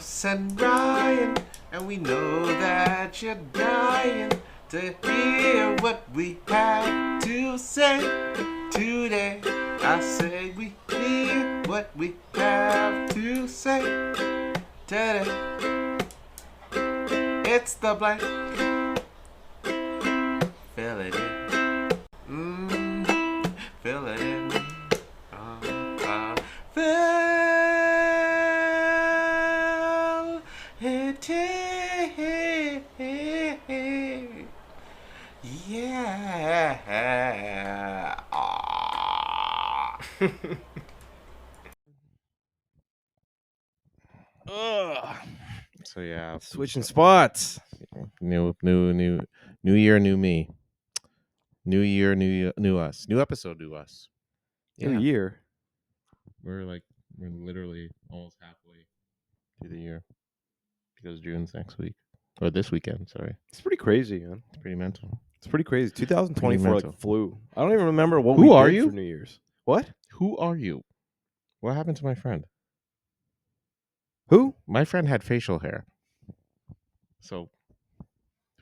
Carlos and Ryan, and we know that you're dying to hear what we have to say today. I say we hear what we have to say today. It's the blank. Fill it in. Fill it in. Fill it in. Yeah. So yeah, Switching spots. new year, new me. New year, new us. New episode, new us. New year. We're literally almost halfway through the year because June's next week or this weekend. Sorry, It's pretty crazy, man. it's pretty mental. It's pretty crazy. 2024 mental. flew. I don't even remember what Who we are did you? for New Year's. What? Who are you? What happened to my friend? Who? My friend had facial hair. So,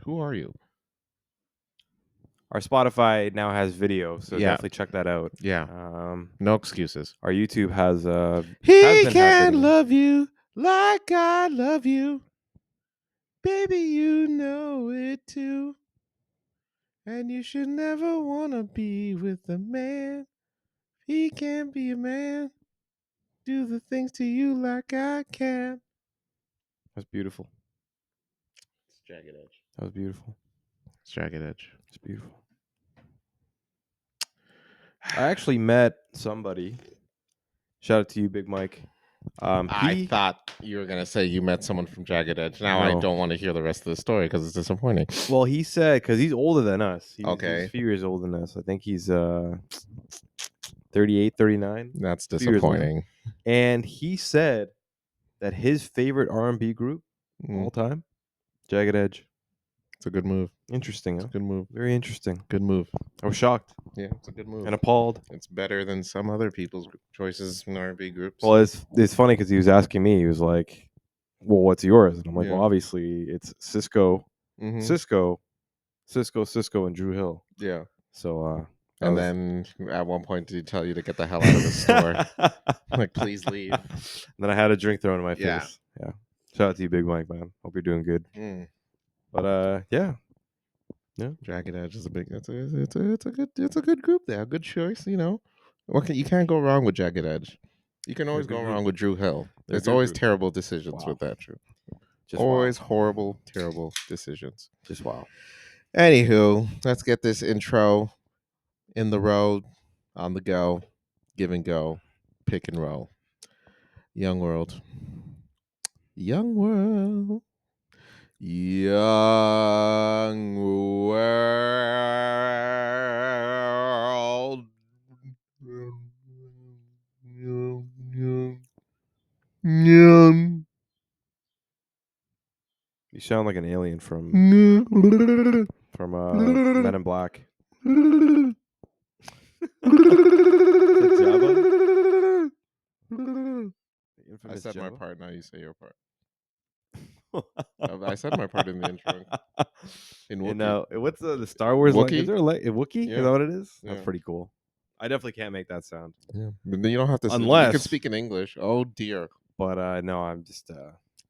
who are you? Our Spotify now has video, so Yeah. definitely check that out. Yeah. No excuses. Our YouTube has He been can video. love you like I love you. Baby, you know it too. And you should never want to be with a man. He can't be a man. Do the things to you like I can. That's beautiful. It's Jagged Edge. That was beautiful. It's Jagged Edge. It's beautiful. I actually met somebody. Shout out to you, Big Mike. I thought you were going to say you met someone from Jagged Edge. Now I No. don't want to hear the rest of the story because it's disappointing. Well, he said, because he's older than us. He's Okay. a few years older than us. I think he's 38, 39. That's Few years older. disappointing. And he said that his favorite R&B group all time, Jagged Edge. It's a good move. Interesting, It's huh? a good move. Very interesting. Good move. I was shocked Yeah, it's a good move. and appalled. It's better than some other people's choices in R&B groups. Well, it's funny because he was asking me. He was like, "Well, what's yours?" And I'm like, Yeah. "Well, obviously it's Cisco, Mhm. Cisco, and Drew Hill." Yeah. So, And then at one point, did he tell you to get the hell out of the store? Like, please leave. Then I had a drink thrown in my Yeah. face. Yeah. Shout out to you, Big Mike, man. Hope you're doing good. But yeah. Jagged Edge is a big. It's a good group. There, a good choice. You know, you can't go wrong with Jagged Edge. You can always go wrong with Drew Hill. They're It's good always group. terrible decisions Wow. with that Drew. Just Always wow. horrible, terrible decisions. Just wow. Anywho, let's get this intro in the road, on the go, give and go, pick and roll. Young world. Young world. Young world. Young. You sound like an alien from Men in Black. I said my part. Now you say your part. I said my part in the intro. In Wookiee. What's the Star Wars Wookiee? language? Is there a Wookiee? Yeah. Is that what it is? Yeah. That's pretty cool. I definitely can't make that sound. Yeah, but then you don't have to. You Unless- can speak in English. Oh dear. But no, I'm just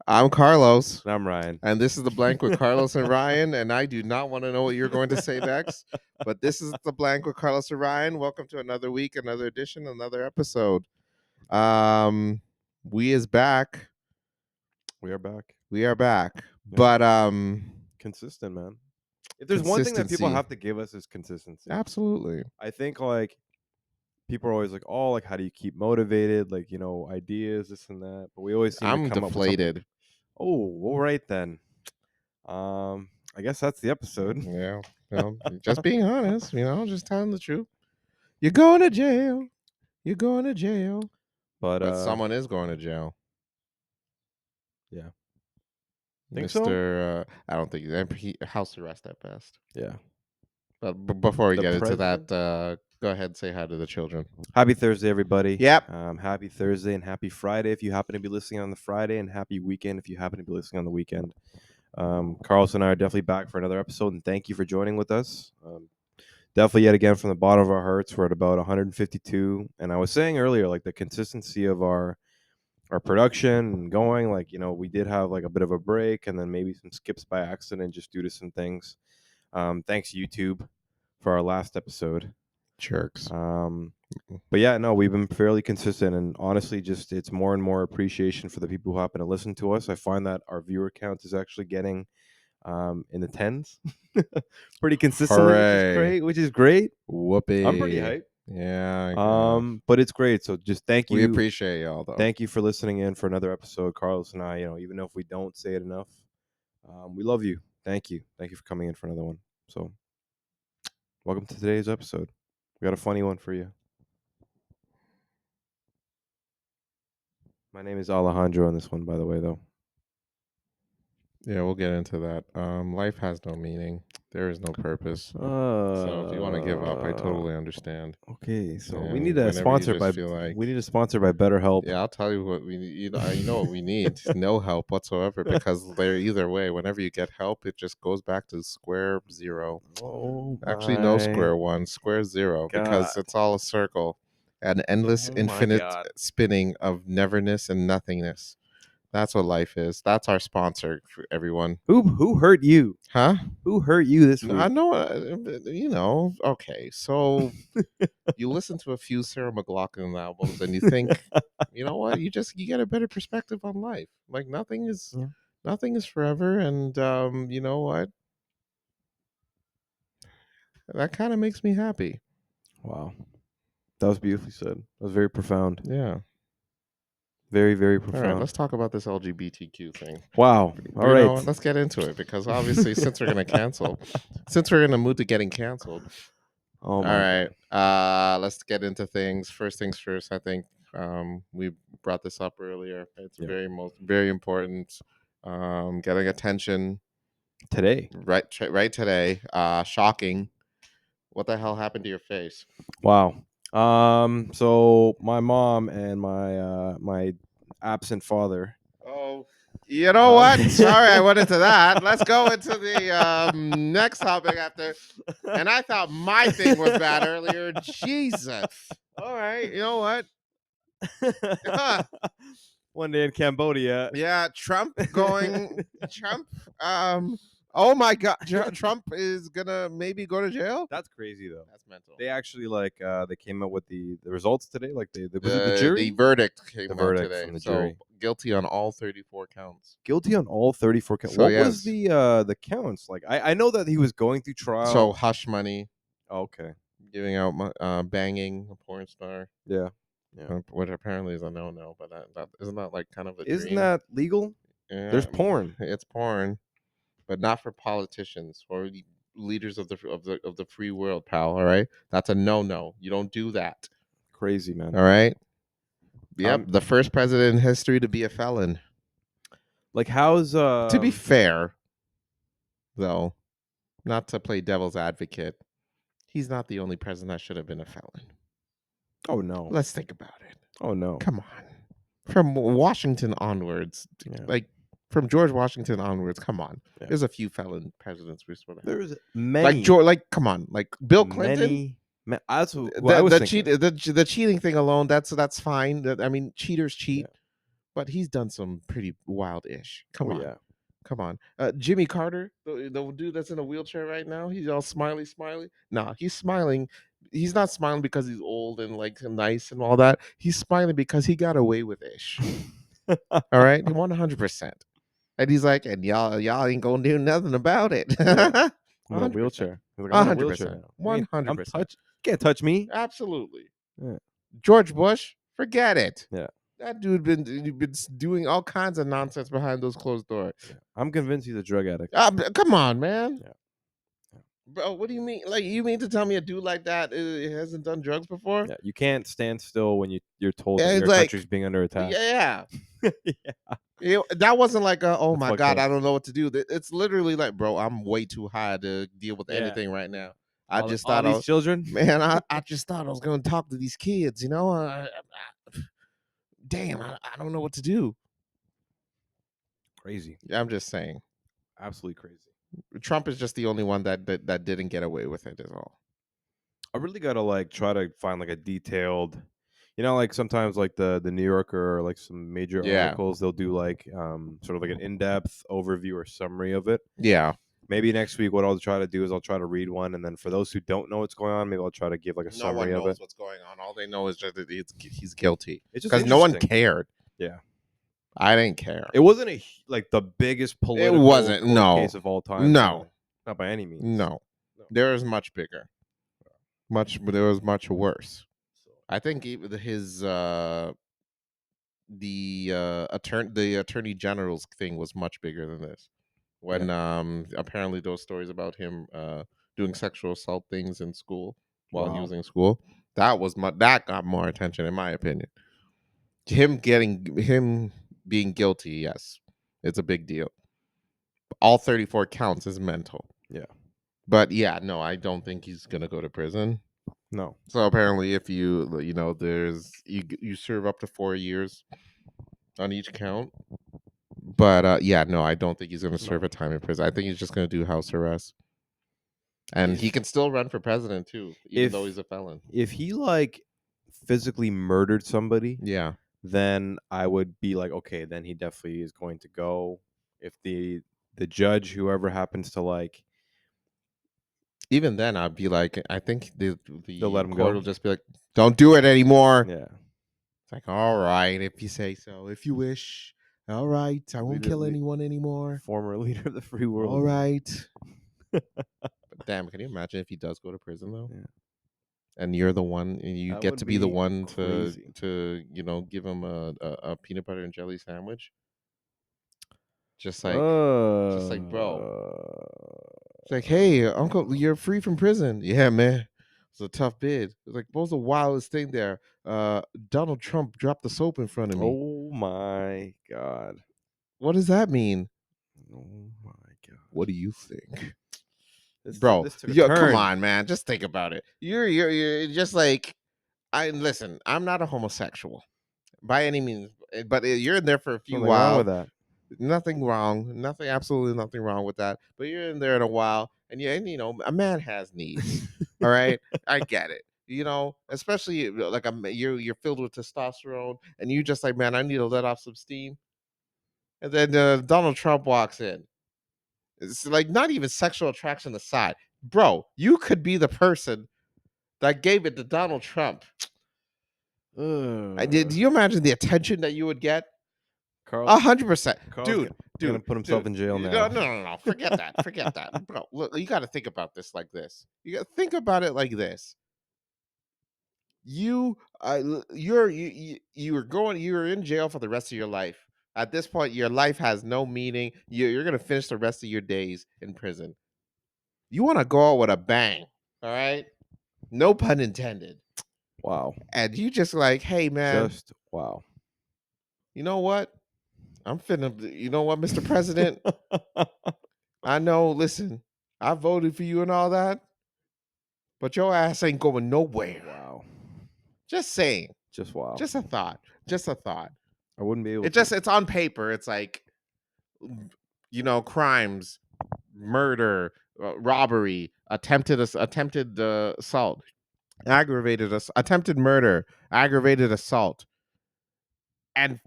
I'm Carlos, I'm Ryan. and this is the blank with Carlos and Ryan. And I do not want to know what you're going to say next, but this is the blank with Carlos and Ryan. Welcome to another week, another edition, another episode. We is back. We are back. We are back. Yeah. But Consistent, man. If there's one thing that people Consistency. have to give us is consistency. Absolutely. I think like people are always like, oh, like how do you keep motivated? Like, you know, ideas, this and that. But we always seem I'm to come up with something. deflated. Oh, all right then. I guess that's the episode. Yeah. Just being honest, just telling the truth. You're going to jail. You're going to jail. But someone is going to jail. Yeah. Think Mr. I don't think house arrest at best. Yeah. But before we The get into president? that Go ahead, say hi to the children. Happy Thursday, everybody. Yep. Happy Thursday and happy Friday if you happen to be listening on the Friday, and happy weekend if you happen to be listening on the weekend. Carlos and I are definitely back for another episode, and thank you for joining with us. Definitely, yet again, from the bottom of our hearts, we're at about 152. And I was saying earlier, like the consistency of our production and going, like we did have like a bit of a break, and then maybe some skips by accident just due to some things. Thanks YouTube for our last episode. Jerks. But yeah, no, we've been fairly consistent, and honestly, just it's more and more appreciation for the people who happen to listen to us. I find that our viewer count is actually getting in the tens, pretty consistently, Hooray. which is great. I'm pretty Whoopee. hyped. Yeah, I guess. But it's great. So just We appreciate y'all, though. thank you for listening in for another episode, Carlos and I. Even if we don't say it enough, we love you. Thank you for coming in for another one. So, welcome to today's episode. We got a funny one for you. My name is Alejandro on this one, by the way, though. Yeah, we'll get into that. Life has no meaning. There is no purpose. So if you want to give up, I totally understand. Okay, so we And need a whenever you sponsor just by feel like, BetterHelp. yeah, I'll tell you what we need. You know what we need? No help whatsoever, because they're either way. Whenever you get help, it just goes back to square zero. Oh Actually, no my square one, square zero, because god! it's all a circle, an endless, Oh my infinite god! spinning of neverness and nothingness. That's what life is. That's our sponsor for everyone. Who hurt you? Huh? Who hurt you this No, I week? know. Okay. So you listen to a few Sarah McLachlan albums and you think, you know what? You get a better perspective on life. Like Yeah. nothing is forever, and you know what? That kind of makes me happy. Wow, that was beautifully said. That was very profound. Yeah. Very, very All right. profound. Let's talk about this LGBTQ thing. Wow. All You know right. what? Let's get into it, because obviously, since we're in the mood to getting canceled. Oh All my right. god. Let's get into things. First things first, I think we brought this up earlier. It's Yeah. very important. Getting attention Today. right today. Shocking. What the hell happened to your face? Wow. So my mom and my absent father. Oh, you know Uh, what? Sorry, I went into that. Let's go into the next topic after. And I thought my thing was bad earlier. Jesus. All right. You know what? One day in Cambodia. Yeah, Trump. Oh my God, Trump is gonna maybe go to jail. That's crazy though. That's mental. They actually they came out with the results today. Like was it the The jury? verdict came The out verdict today. from the So jury. guilty on all 34 counts. Guilty on all 34 counts. So What was yes. the counts? Like I know that he was going through So trial. hush money, Okay. giving out banging a porn star, Yeah. Yeah. which apparently is a no. But that isn't that like kind of a Isn't dream? that legal? Yeah, There's porn. it's porn, but not for politicians or leaders of the free world, pal. All right, that's a no. You don't do that. Crazy, man. All right. Yep, Um the first president in history to be a felon. like how's To be fair, though, not to play devil's advocate, he's not the only president that should have been a felon. oh no. Let's think about it. Oh no. Come on. From Washington onwards, Yeah. like from George Washington onwards, come on. Yeah. There's a few felon presidents we sort of have. There's Like many come on, like Bill Clinton. that's what I was thinking. The cheating thing alone, that's fine. I mean, cheaters cheat, Yeah. but he's done some pretty wild ish. Oh yeah. Come on. Jimmy Carter, the dude that's in a wheelchair right now, he's all smiley. Nah, he's smiling. He's not smiling because he's old and like nice and all that. He's smiling because he got away with ish. All right, 100%. And he's like, and y'all ain't gonna do nothing about it. Yeah. I'm in a 100%. wheelchair. He's like, I'm in a wheelchair 100%. now. 100%. Can't touch me. Absolutely. Yeah. George Bush, forget it. Yeah. That dude been doing all kinds of nonsense behind those closed doors. Yeah. I'm convinced he's a drug addict. Come on, man. Yeah. Bro, what do you mean? Like, you mean to tell me a dude like that hasn't done drugs before? Yeah. You can't stand still when you're told Yeah, that it's your like, country's being under attack. yeah. Yeah. That wasn't like, oh That's my fucked God, up. I don't know what to do. It's literally like, bro, I'm way too high to deal with Yeah. anything right now. I just all thought these children. man, I just thought I was going to talk to these kids, you know? Damn, I don't know what to do. Crazy, I'm just saying. absolutely crazy. Trump is just the only one that didn't get away with it, is all. I really gotta like try to find like a detailed, like sometimes like the New Yorker or like some major Yeah. articles, they'll do like sort of like an in-depth overview or summary of it. Yeah. Maybe next week, what I'll try to do is I'll try to read one, and then for those who don't know what's going on, maybe I'll try to give like a No summary one of it. knows what's going on. All they know is just that he's guilty. It's just Because no one interesting. cared. Yeah, I didn't care. it wasn't like the biggest It political wasn't. court No. case of all time, No. certainly not by any means. No. No. There is much bigger. There was much worse. So, I think even his the attorney general's thing was much bigger than this. yeah. When apparently those stories about him doing sexual assault things in school while he Wow. was in school, that got more attention in my opinion. Him being guilty, yes, it's a big deal. All 34 counts is mental. Yeah. But yeah, no, I don't think he's gonna go to prison. No. So apparently, if there's you serve up to 4 years on each count. But yeah, no, I don't think he's gonna serve No. a time in prison. I think he's just gonna do house arrest, and he If can still run for president too, even though if he's a felon. if he like physically murdered somebody, Yeah, then I would be like, okay, then he definitely is going to go. If the judge, whoever happens to like, even then, I'd be like, I think they'll the let him court go. will just be like, don't do it anymore. Yeah. It's like, all right, if you say so, if you wish. All right, I won't Leader, kill anyone anymore. former leader of the free world. All right. But damn, can you imagine if he does go to prison though? Yeah. And you're the one, and you That get would to be the be one crazy. to give him a peanut butter and jelly sandwich. Just like, bro. It's like, hey, Uncle, you're free from prison. Yeah, man. It's a tough bid. It's like, what was the wildest thing there? Donald Trump dropped the soap in front of me. Oh my god. What does that mean? Oh my god. What do you think? This Bro, this took a yo, come turn. on, man. Just think about it. You're just like, I listen, I'm not a homosexual by any means, but you're in there for a few Nothing wrong while. with that. Nothing wrong. Nothing, absolutely nothing wrong with that. But you're in there in a while, and a man has needs. All right, I get it. Especially like you're filled with testosterone, and you just like, man, I need to let off some steam. And then Donald Trump walks in. It's like not even sexual attraction aside, bro. You could be the person that gave it to Donald Trump. Did Ugh. you imagine the attention that you would get? Carl's 100%, Carl's dude, gonna, dude, put himself dude. in jail No, now. no, no, no. Forget that. Forget that, bro. Look, you got to think about this like this. You got to think about it like this. You're in jail for the rest of your life. At this point, your life has no meaning. You're gonna finish the rest of your days in prison. You want to go out with a bang, all right? No pun intended. Wow. And you just like, hey man, Just wow. you know what? I'm finna. You know what, Mr. President? I know. Listen, I voted for you and all that, but your ass ain't going nowhere. Wow. Just saying. Just wow. Just a thought. Just a thought. I wouldn't be able It to. just it's on paper. It's like crimes, murder, robbery, attempted assault, attempted murder, aggravated assault, and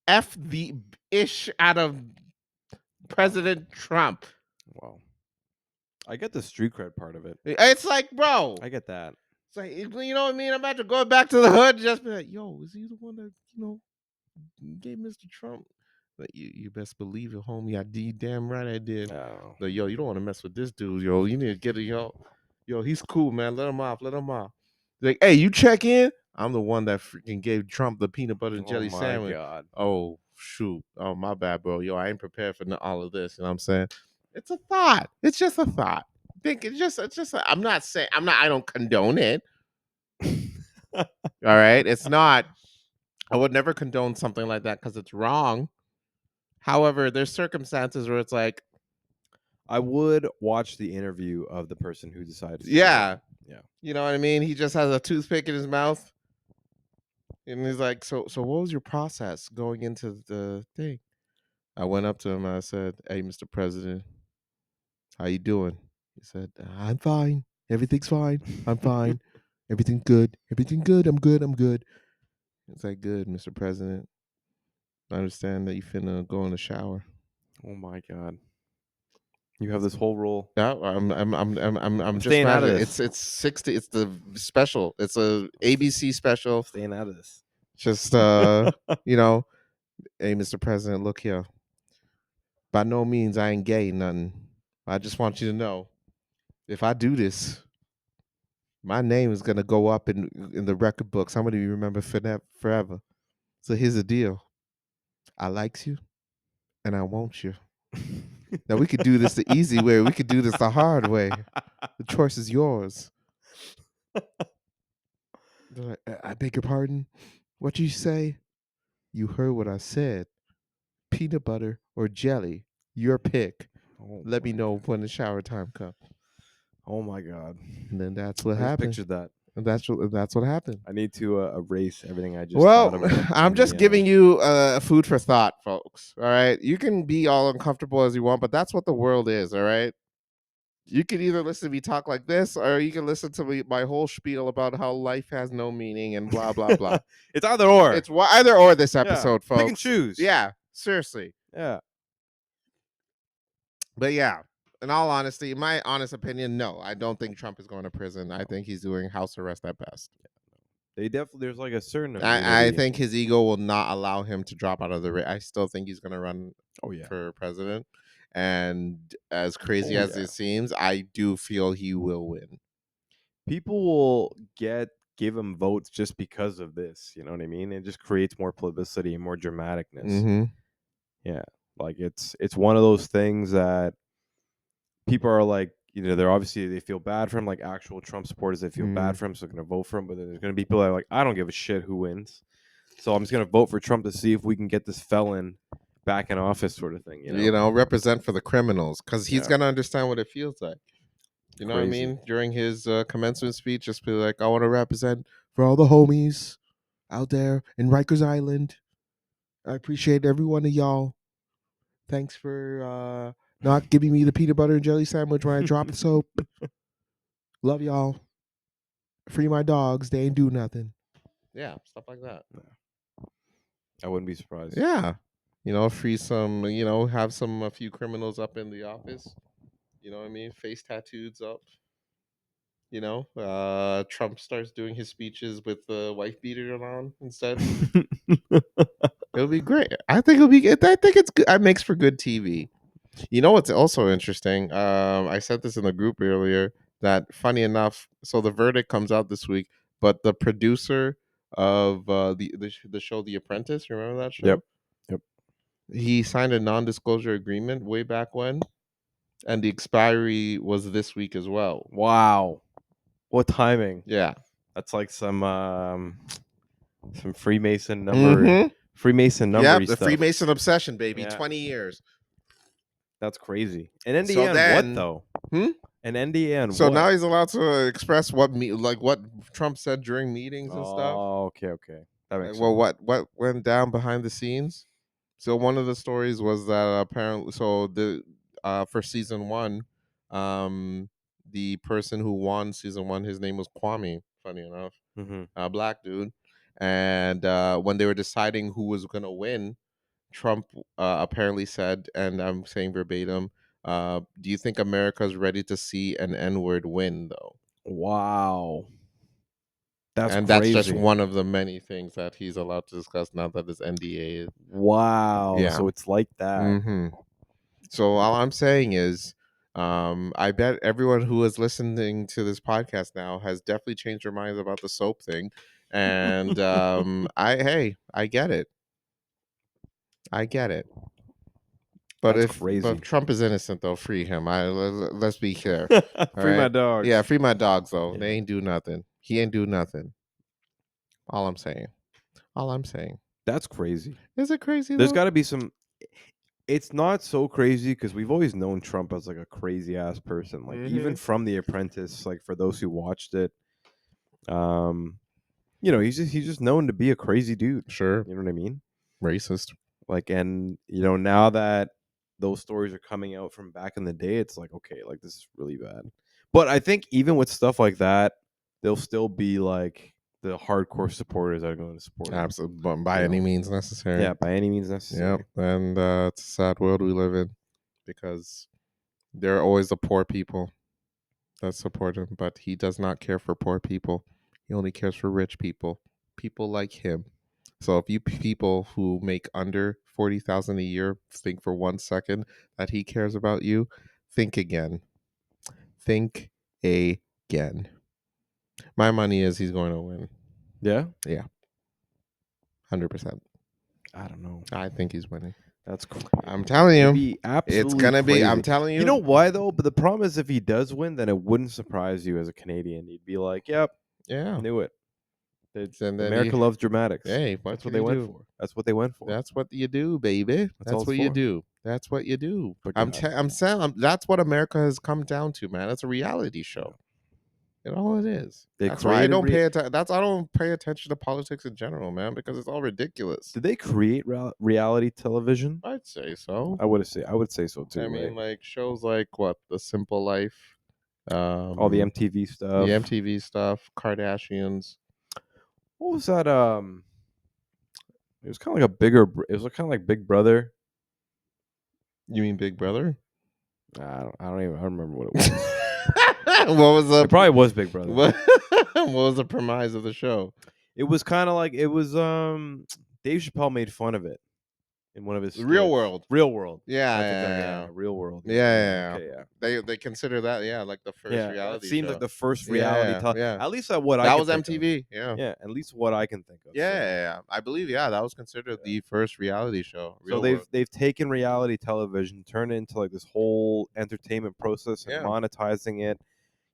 f the ish out of Wow. President Trump. Wow. I get the street cred part of it. It's like, bro. I get that. It's like, you know what I mean? I'm about to go back to the hood, just be like, yo, is he the one that gave Mr. Trump? But you best believe it, homie. Damn right I did. Oh. Like, yo, you don't want to mess with this dude, yo. You need to get yo, he's cool, man. Let him off. Let him off. Like, hey, you check in. I'm the one that freaking gave Trump the peanut butter and Oh jelly my sandwich. god. Oh shoot. Oh my bad, bro. Yo, I ain't prepared for all of this. You know what I'm saying? It's a thought. It's just a thought. Think it's just. I'm not saying. I don't condone it. All right. It's not. I would never condone something like that because it's wrong. However, there's circumstances where it's like, I would watch the interview of the person who decided to do it. Yeah, Yeah. you know what I mean. He just has a toothpick in his mouth, and he's like, "So, what was your process going into the thing?" I went up to him and I said, "Hey, Mr. President, how you doing?" He said, "I'm fine. Everything's fine. I'm fine. Everything's good. Everything good. I'm good. I'm good." It's like, "Good, Mr. President. I understand that you finna go in the shower." Oh my god. You have this whole role. Yeah, I'm I'm just staying out of imagining. this. It's 60. It's the special. It's a ABC I'm special. staying out of this. Just you know, hey, Mr. President, look here. By no means I ain't gay, nothing. I just want you to know, if I do this, my name is gonna go up in the record books. I'm gonna be remembered forever. So here's the deal. I likes you and I want you. Now we could do this the easy way. We could do this the hard way. The choice is yours. They're like, I beg your pardon. What you say? You heard what I said. Peanut butter or jelly? Your pick. Oh Let my me know god. when the shower time comes. Oh my god. And then that's what I just happened. pictured that. And that's what happened. I need to erase everything I just thought Well, about I'm in just the giving you food for thought, folks. All right. You can be all uncomfortable as you want, but that's what the world is. All right. You can either listen to me talk like this, or you can listen to my whole spiel about how life has no meaning and blah blah blah. It's either or. It's either or this Yeah. episode, Pick and folks. choose. Yeah, seriously. Yeah. But yeah, in all honesty, my honest opinion, no, I don't think Trump is going to prison. I think he's doing house arrest at best. They definitely there's like a certain I immunity. think his ego will not allow him to drop out of the race. I still think he's going to run Oh yeah. for president. And as crazy Oh as yeah. it seems, I do feel he will win. People will give him votes just because of this. You know what I mean? It just creates more publicity and more dramaticness. Mm-hmm. Yeah. Like it's one of those things that people are like, they're obviously they feel bad for him, like actual Trump supporters, they feel bad Mm. for him, so they're gonna vote for him. But then there's gonna be people that are like, I don't give a shit who wins. So I'm just gonna vote for Trump to see if we can get this felon back in office, sort of thing, Represent for the criminals, because he's Yeah. going to understand what it feels like. You know what I Crazy. mean? During his commencement speech, just be like, I want to represent for all the homies out there in Rikers Island. I appreciate every one of y'all. Thanks for not giving me the peanut butter and jelly sandwich when I dropped the soap. Love y'all. Free my dogs. They ain't do nothing. Yeah, stuff like that. I wouldn't be surprised. Yeah. Free some, have a few criminals up in the office. You know what I mean? Face tattoos up. Trump starts doing his speeches with the wife beater on instead. It'll be great. I think it'll be good. I think it's good. It makes for good TV. You know what's also interesting? I said this in the group earlier that funny enough, so the verdict comes out this week, but the producer of the show The Apprentice, remember that Yep. show? Yep. He signed a non-disclosure agreement way back when, and the expiry was this week as well. Wow. What timing? Yeah. That's like some Freemason Mm-hmm. Yep, the stuff. Freemason obsession, baby. Yeah. 20 years. That's crazy. An So NDA on what then, though? hmm? An NDA on So what? now he's allowed to express what Trump said during meetings and stuff. Oh, okay. That makes Well, sense. what went down behind the scenes? So one of the stories was that apparently, so the for season one, the person who won season one, his name was Kwame. Funny enough, Mm-hmm. a black dude, and when they were deciding who was gonna win, Trump apparently said, and I'm saying verbatim, "Do you think America's ready to see an N-word win, though?" Wow. That's And that's just crazy. one of the many things that he's allowed to discuss now that his NDA is. Wow. Yeah. So it's like that. Hmm. So all I'm saying is, I bet everyone who is listening to this podcast now has definitely changed their minds about the soap thing. And I get it. I get it. But That's but crazy. Trump is innocent though, free him. Let's be clear. All Free my right. Yeah, dogs. free my dogs though. They Yeah. ain't do nothing. He ain't do nothing. All I'm saying. All I'm saying. That's crazy. Is it crazy There's though? got to be some it's not so crazy because we've always known Trump as like a crazy ass person. Like even Mm-hmm. from The Apprentice, like for those who watched it, um, you know, he's just known to be a crazy dude. Sure. You know what I mean? Racist. Like, and you know, now that those stories are coming out from back in the day, it's like, okay, like this is really bad. But I think even with stuff like that, there'll still be like the hardcore supporters that are going to support him. Absolutely. But by You any know? means necessary. Yeah, by any means Yep. necessary. And it's a sad world we live in because there are always the poor people that support him, but he does not care for poor people. He only cares for rich people, people like him. So if you people who make under 40,000 a year think for 1 second that he cares about you, think again. Think again. My money is he's going to win. Yeah, Yeah, 100%. I don't know. I think he's winning. That's crazy. I'm telling It'd you, be it's absolutely gonna be. I'm crazy. telling You know you. why though? But the problem is, if he does win, then it wouldn't surprise you as a Canadian. You'd be like, "Yep, Yeah. knew it." They- And then America you. loves dramatics. Hey, what That's what can they you went do? for. That's what they went for. That's what you do, baby. That's all That's it's what you for. do. That's what you do. But I'm. God, I'm saying. That's what America has come down to, man. It's a reality show. You know all it is. they That's why I created. don't pay attention. That's I don't pay attention to politics in general, man, because it's all ridiculous. Did they create reality television? I'd say so. I would say. I would say so too. I Right? mean, like shows like what The Simple Life, All the um, MTV the stuff. MTV stuff, Kardashians. What was that? It was kind of like a bigger. It was kind of like Big Brother. You mean Big Brother? I don't even. I don't remember what it was. What was the It probably was Big Brother. what was the premise of the show? It was kind of like it was. Dave Chappelle made fun of it in one of his The Real skits. World. Real World. Yeah, That's yeah, exactly yeah. Real World. Yeah, Yeah, yeah, yeah. yeah. Okay, yeah. They consider that, yeah, like the first Yeah, that reality seems like show. the first reality. Yeah, yeah. At least at what I That can was think of. MTV. Yeah. Yeah, at least what I can think of. Yeah, So, yeah, yeah. I believe, yeah, that was considered the first reality show. so Real World. they've taken reality television, turned it into like this whole entertainment process and Yeah. monetizing it.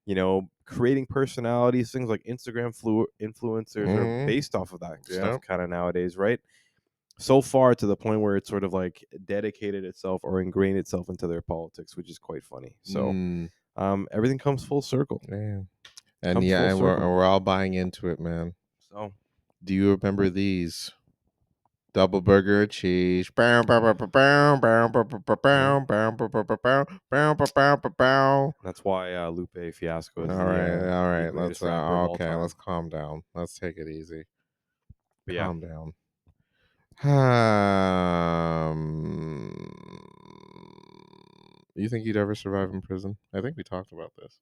You know, creating personalities, things like Instagram influencers are Mhm. based off of that Yeah. stuff kind of nowadays, right? So far to the point where it's sort of like dedicated itself or ingrained itself into their politics, which is quite funny. So Mm, everything comes full circle. yeah. And Comes yeah, full and circle. we're all buying into it, man. So Do you remember these? Double burger cheese. Bow, bow, bow, bow, bow, bow, bow, bow, bow, yeah, bow, bow, bow, bow, bow, bow, bow, bow, bow, bow, bow. that's why Lupe Fiasco is All the right. Let's greatest rapper of all okay. Let's time. calm down. Let's take it easy. But yeah, Calm down. Um, you think you'd ever survive in prison? I think we talked about this.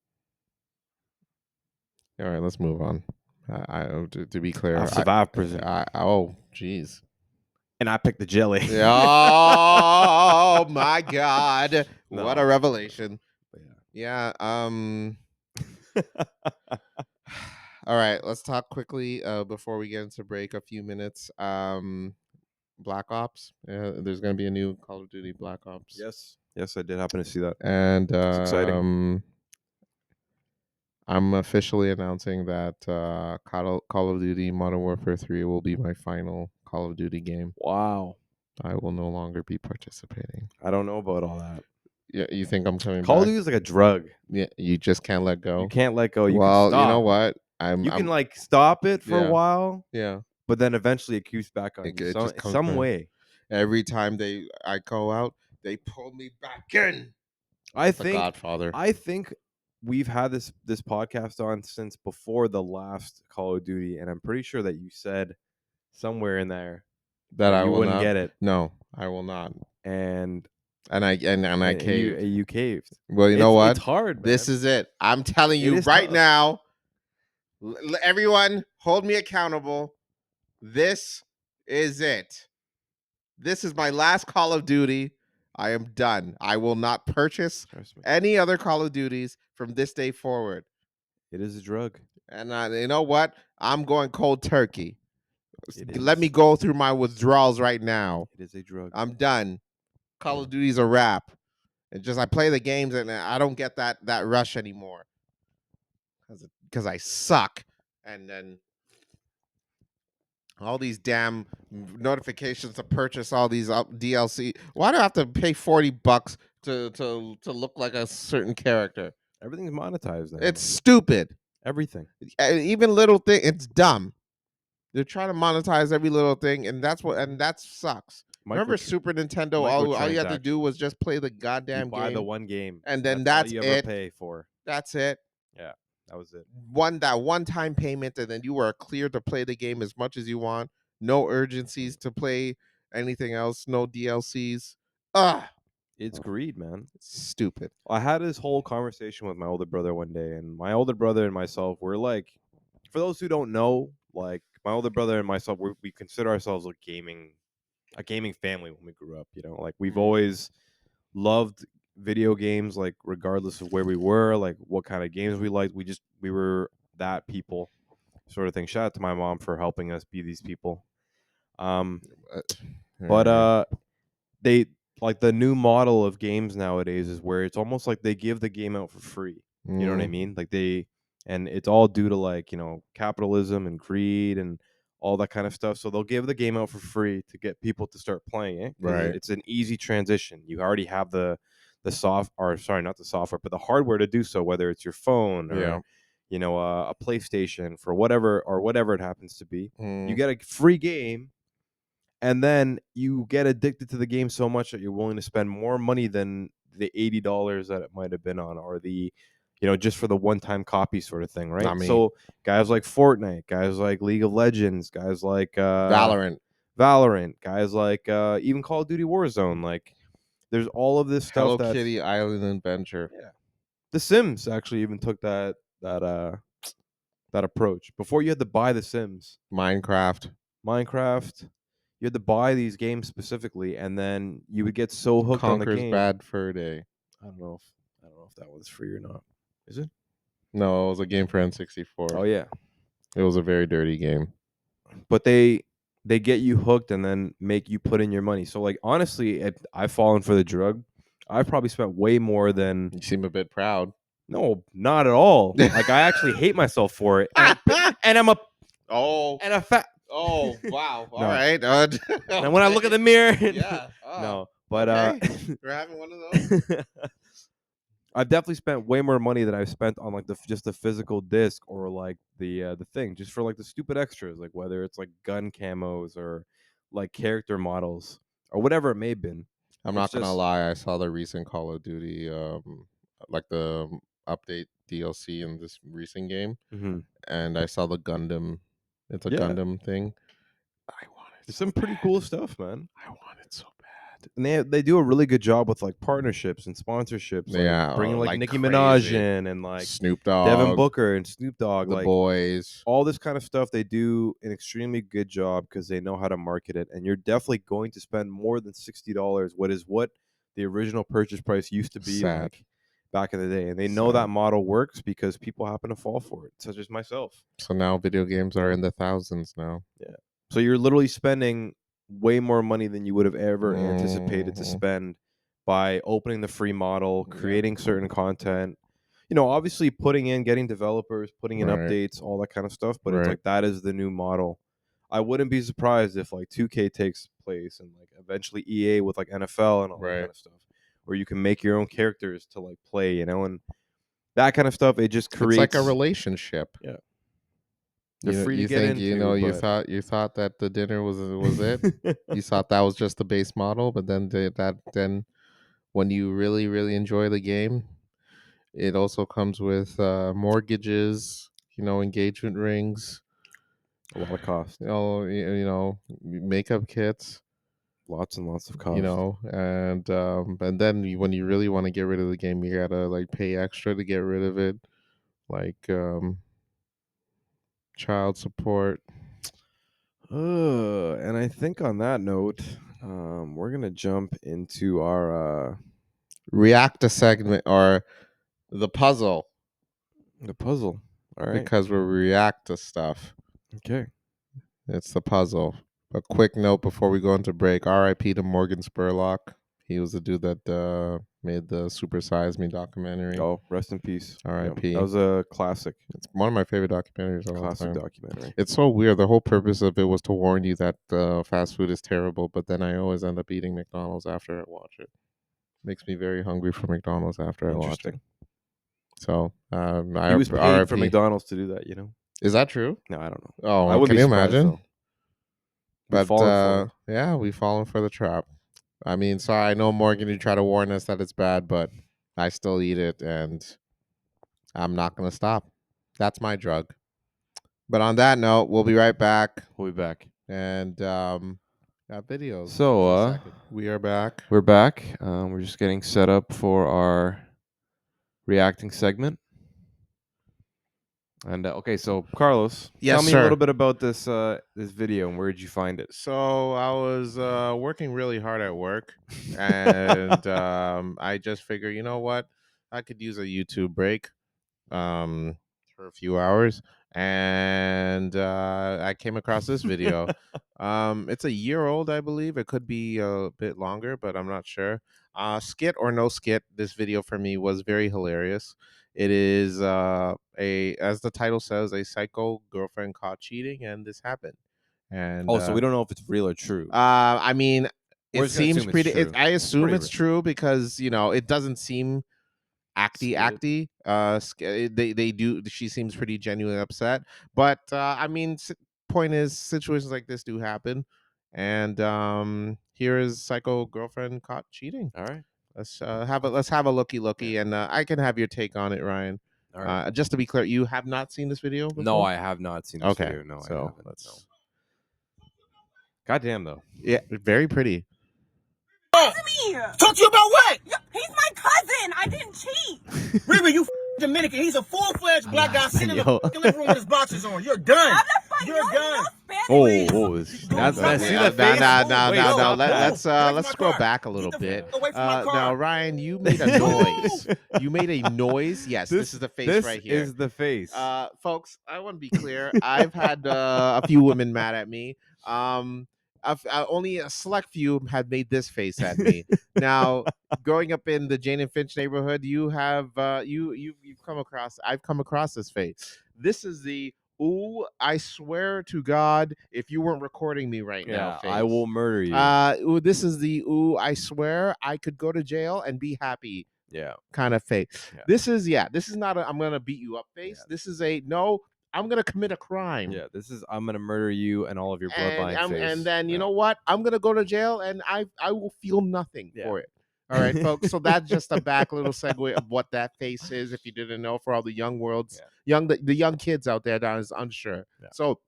All right, let's move on. To be clear, I've survived prison, oh, jeez. and I picked the jelly. Oh my God! No, What I'm a just kidding. revelation. But Yeah. yeah. All right. Let's talk quickly before we get into break. A few minutes. Black Ops. There's going to be a new Call of Duty Black Ops, Yes, I did happen to see that. and It's exciting. I'm officially announcing that Call of Duty Modern Warfare 3 will be my final Call of Duty game. Wow, I will no longer be participating. I don't know about all that. Yeah, you think I'm coming Call of back? Duty is like a drug. Yeah, you just can't let go. You can't let go. You can Well, you know stop. what? You can I'm like stop it for a yeah, while, yeah. but then eventually it creeps back on you It just comes some back. way. Every time I go out, they pull me back in. I The think Godfather. I think we've had this podcast on since before the last Call of Duty, and I'm pretty sure that you said somewhere in there That that I you will wouldn't not. get it, No, I will not. and And I you caved. you caved. Well, you know It's what? hard, This man. is it. I'm telling It you is right tough. now. Everyone, hold me accountable. This is it. This is my last Call of Duty. I am done. I will not purchase Trust me, any other Call of Duties from this day forward. it is a drug. And you know what? I'm going cold turkey. It Let me is. go through my withdrawals right now. It is a drug. I'm done. Call of Duty's a wrap. It's just I play the games and I don't get that rush anymore because I suck. And then all these damn notifications to purchase all these DLC. Why do I have to pay $40 to look like a certain character? Everything's monetized now, It's man. stupid. Everything. Even little thing, it's dumb. They're trying to monetize every little thing, and that sucks. Remember Microtr- Super Nintendo? All you had to do was microtransactions. just play the You goddamn buy the game, one game, and and then that's all that's you ever it. pay for. That's it. Yeah, that was it. One time payment, and then you are clear to play the game as much as you want. No urgencies to play anything else. No DLCs. Ah, It's greed, man. stupid. I had this whole conversation with my older brother one day, and my older brother and myself were like, for those who don't know, like my older brother and myself, we consider ourselves a gaming family when we grew up. You know, like we've always loved video games, like regardless of where we were, like what kind of games we liked. We were that people sort of thing. Shout out to my mom for helping us be these people. Um, Uh, but Alright. they like the new model of games nowadays is where it's almost like they give the game out for free. You know what I Mm, mean? Like and it's all due to like, capitalism and greed and all that kind of stuff. So they'll give the game out for free to get people to start playing it because right. it's an easy transition. You already have the soft or sorry, not the software, but the hardware to do so, whether it's your phone Yeah. or a PlayStation for whatever it happens to be. You Mm, get a free game and then you get addicted to the game so much that you're willing to spend more money than the $80 that it might have been on, or just for the one-time copy sort of thing, right? not me. So guys like Fortnite, guys like League of Legends, guys like Valorant. Valorant, guys like even Call of Duty Warzone, like there's all of this stuff Hello that's Kitty Island Adventure. yeah. The Sims actually even took that that approach. Before you had to buy The Sims, Minecraft. Minecraft, you had to buy these games specifically, and then you would get so hooked on the Conker's game. Bad Fur Day. I don't know if that one's free or not. Is it? No, it was a game for N64. Oh yeah, It was a very dirty game. but they get you hooked and then make you put in your money. So like honestly, I've fallen for the drug. I've probably spent way more than You seem a bit proud. no, not at all. Like I actually hate myself for it, and I'm a Oh, and a fat oh, wow. All no. right. And when I look Okay. in the mirror, Yeah. Oh, no, but okay. We're having one of those. I've definitely spent way more money than I've spent on like just the physical disc or like the thing, just for like the stupid extras, like whether it's like gun camos or like character models or whatever it may have been. I'm It's not gonna just lie. I saw the recent Call of Duty, like the update DLC in this recent game, mhm. and I saw the Gundam. It's a Yeah, Gundam thing. I want it there's so some pretty bad. cool stuff, man. I want it so bad. And they do a really good job with like partnerships and sponsorships, like Yeah, bringing like like Nicki Minaj crazy. in and like Snoop Devin Dogg, Booker and Snoop Dogg, the like boys. all this kind of stuff. They do an extremely good job because they know how to market it, and you're definitely going to spend more than $60, what the original purchase price used to be Sad, like back in the day. And they know that sad. model works because people happen to fall for it, such as myself. So now video games You are know? in the thousands now. Yeah. So you're literally spending way more money than you would have ever anticipated to Hmm. spend by opening the free model, Yep. creating certain content. Obviously getting developers, putting in Right. updates, all that kind of stuff, but it's Right. like that is the new model. I wouldn't be surprised if like 2K takes place and like eventually EA with like NFL and all that Right. kind of stuff where you can make your own characters to like play, and that kind of stuff. It just It's like a creates relationship. yeah. They're free to You get think into, but you thought that the dinner was it. You thought that was just the base model, but then then when you really enjoy the game, it also comes with mortgages, engagement rings, a lot of cost. makeup kits, Lots and lots of cost. and then when you really want to get rid of the game, you gotta like pay extra to get rid of it, like child support. And I think on that note, we're gonna jump into our React to segment or the puzzle the puzzle. All right. because we react to stuff. Okay. It's the puzzle. A quick note before we go into break. R.I.P. to Morgan Spurlock. He was the dude that made the Super Size Me documentary. Oh, rest in peace. R.I.P. That was a classic It's one of my favorite documentaries of all time. documentary. It's so weird. The whole purpose of it was to warn you that fast food is terrible, but then I always end up eating McDonald's after I watch it. Makes me very hungry for McDonald's after I watch it. Interesting. So, He was paid for RIP. McDonald's to do that, you know? Is that true? No, I don't know. Oh, I wouldn't can be you surprised, imagine? though. We've fallen for it. Yeah, we've fallen for the trap. I mean, sorry, I know Morgan, you try to warn us that it's bad, but I still eat it, and I'm not going to stop. That's my drug. But on that note, we'll be right back. We'll be back. And got videos. So, we are back. we're back. We're just getting set up for our reacting segment. And okay, so Carlos, Yes, tell me sir. a little bit about this this video and where did you find it? So I was working really hard at work, and I just figured, you know what, I could use a YouTube break for a few hours, and I came across this video. It's a year old, I believe. It could be a bit longer, but I'm not sure. Skit or no skit, this video for me was very hilarious. It is as the title says, a psycho girlfriend caught cheating, and this happened. And Oh, so we don't know if it's real or true. I mean, We're it just gonna seems assume it's pretty. true. I assume pretty it's true because it doesn't seem acty. They do. She seems pretty genuinely upset, but I mean, point is, situations like this do happen, and here is psycho girlfriend caught cheating. All right. Let's have a looky, and I can have your take on it, Ryan. All right. Just to be clear, you have not seen this video before? No, I have not seen this Okay, video. No, I so haven't. let's. No. Goddamn though. Yeah, very pretty. To me. Talk to you about what? He's my cousin. I didn't cheat. Riri, you Dominican. He's a full-fledged black guy sitting in the living room with his boxers on. You're done. You're done. Oh, That's see that face? No. Let's my scroll car. back a little Get the bit. f- away from my car. Now, Ryan, you made a noise. You made a noise. Yes, this is the face right here. This is the face. Folks, I want to be clear. I've had a few women mad at me. Only a select few have made this face at me. Now, growing up in the Jane and Finch neighborhood, you have you've come across. I've come across this face. This is the "Ooh, I swear to God, if you weren't recording me right now," face. I will murder you. This is the "Ooh, I swear I could go to jail and be happy." Yeah. Kind of face. Yeah. This is not a I'm gonna beat you up face. Yeah. This is a no. I'm gonna commit a crime. Yeah, this is I'm gonna murder you and all of your bloodline face. And then you know what? I'm gonna go to jail and I will feel nothing for it. All right, folks. So that's just a back little segue of what that face is. If you didn't know, for all the young the young kids out there that is unsure. Yeah. So,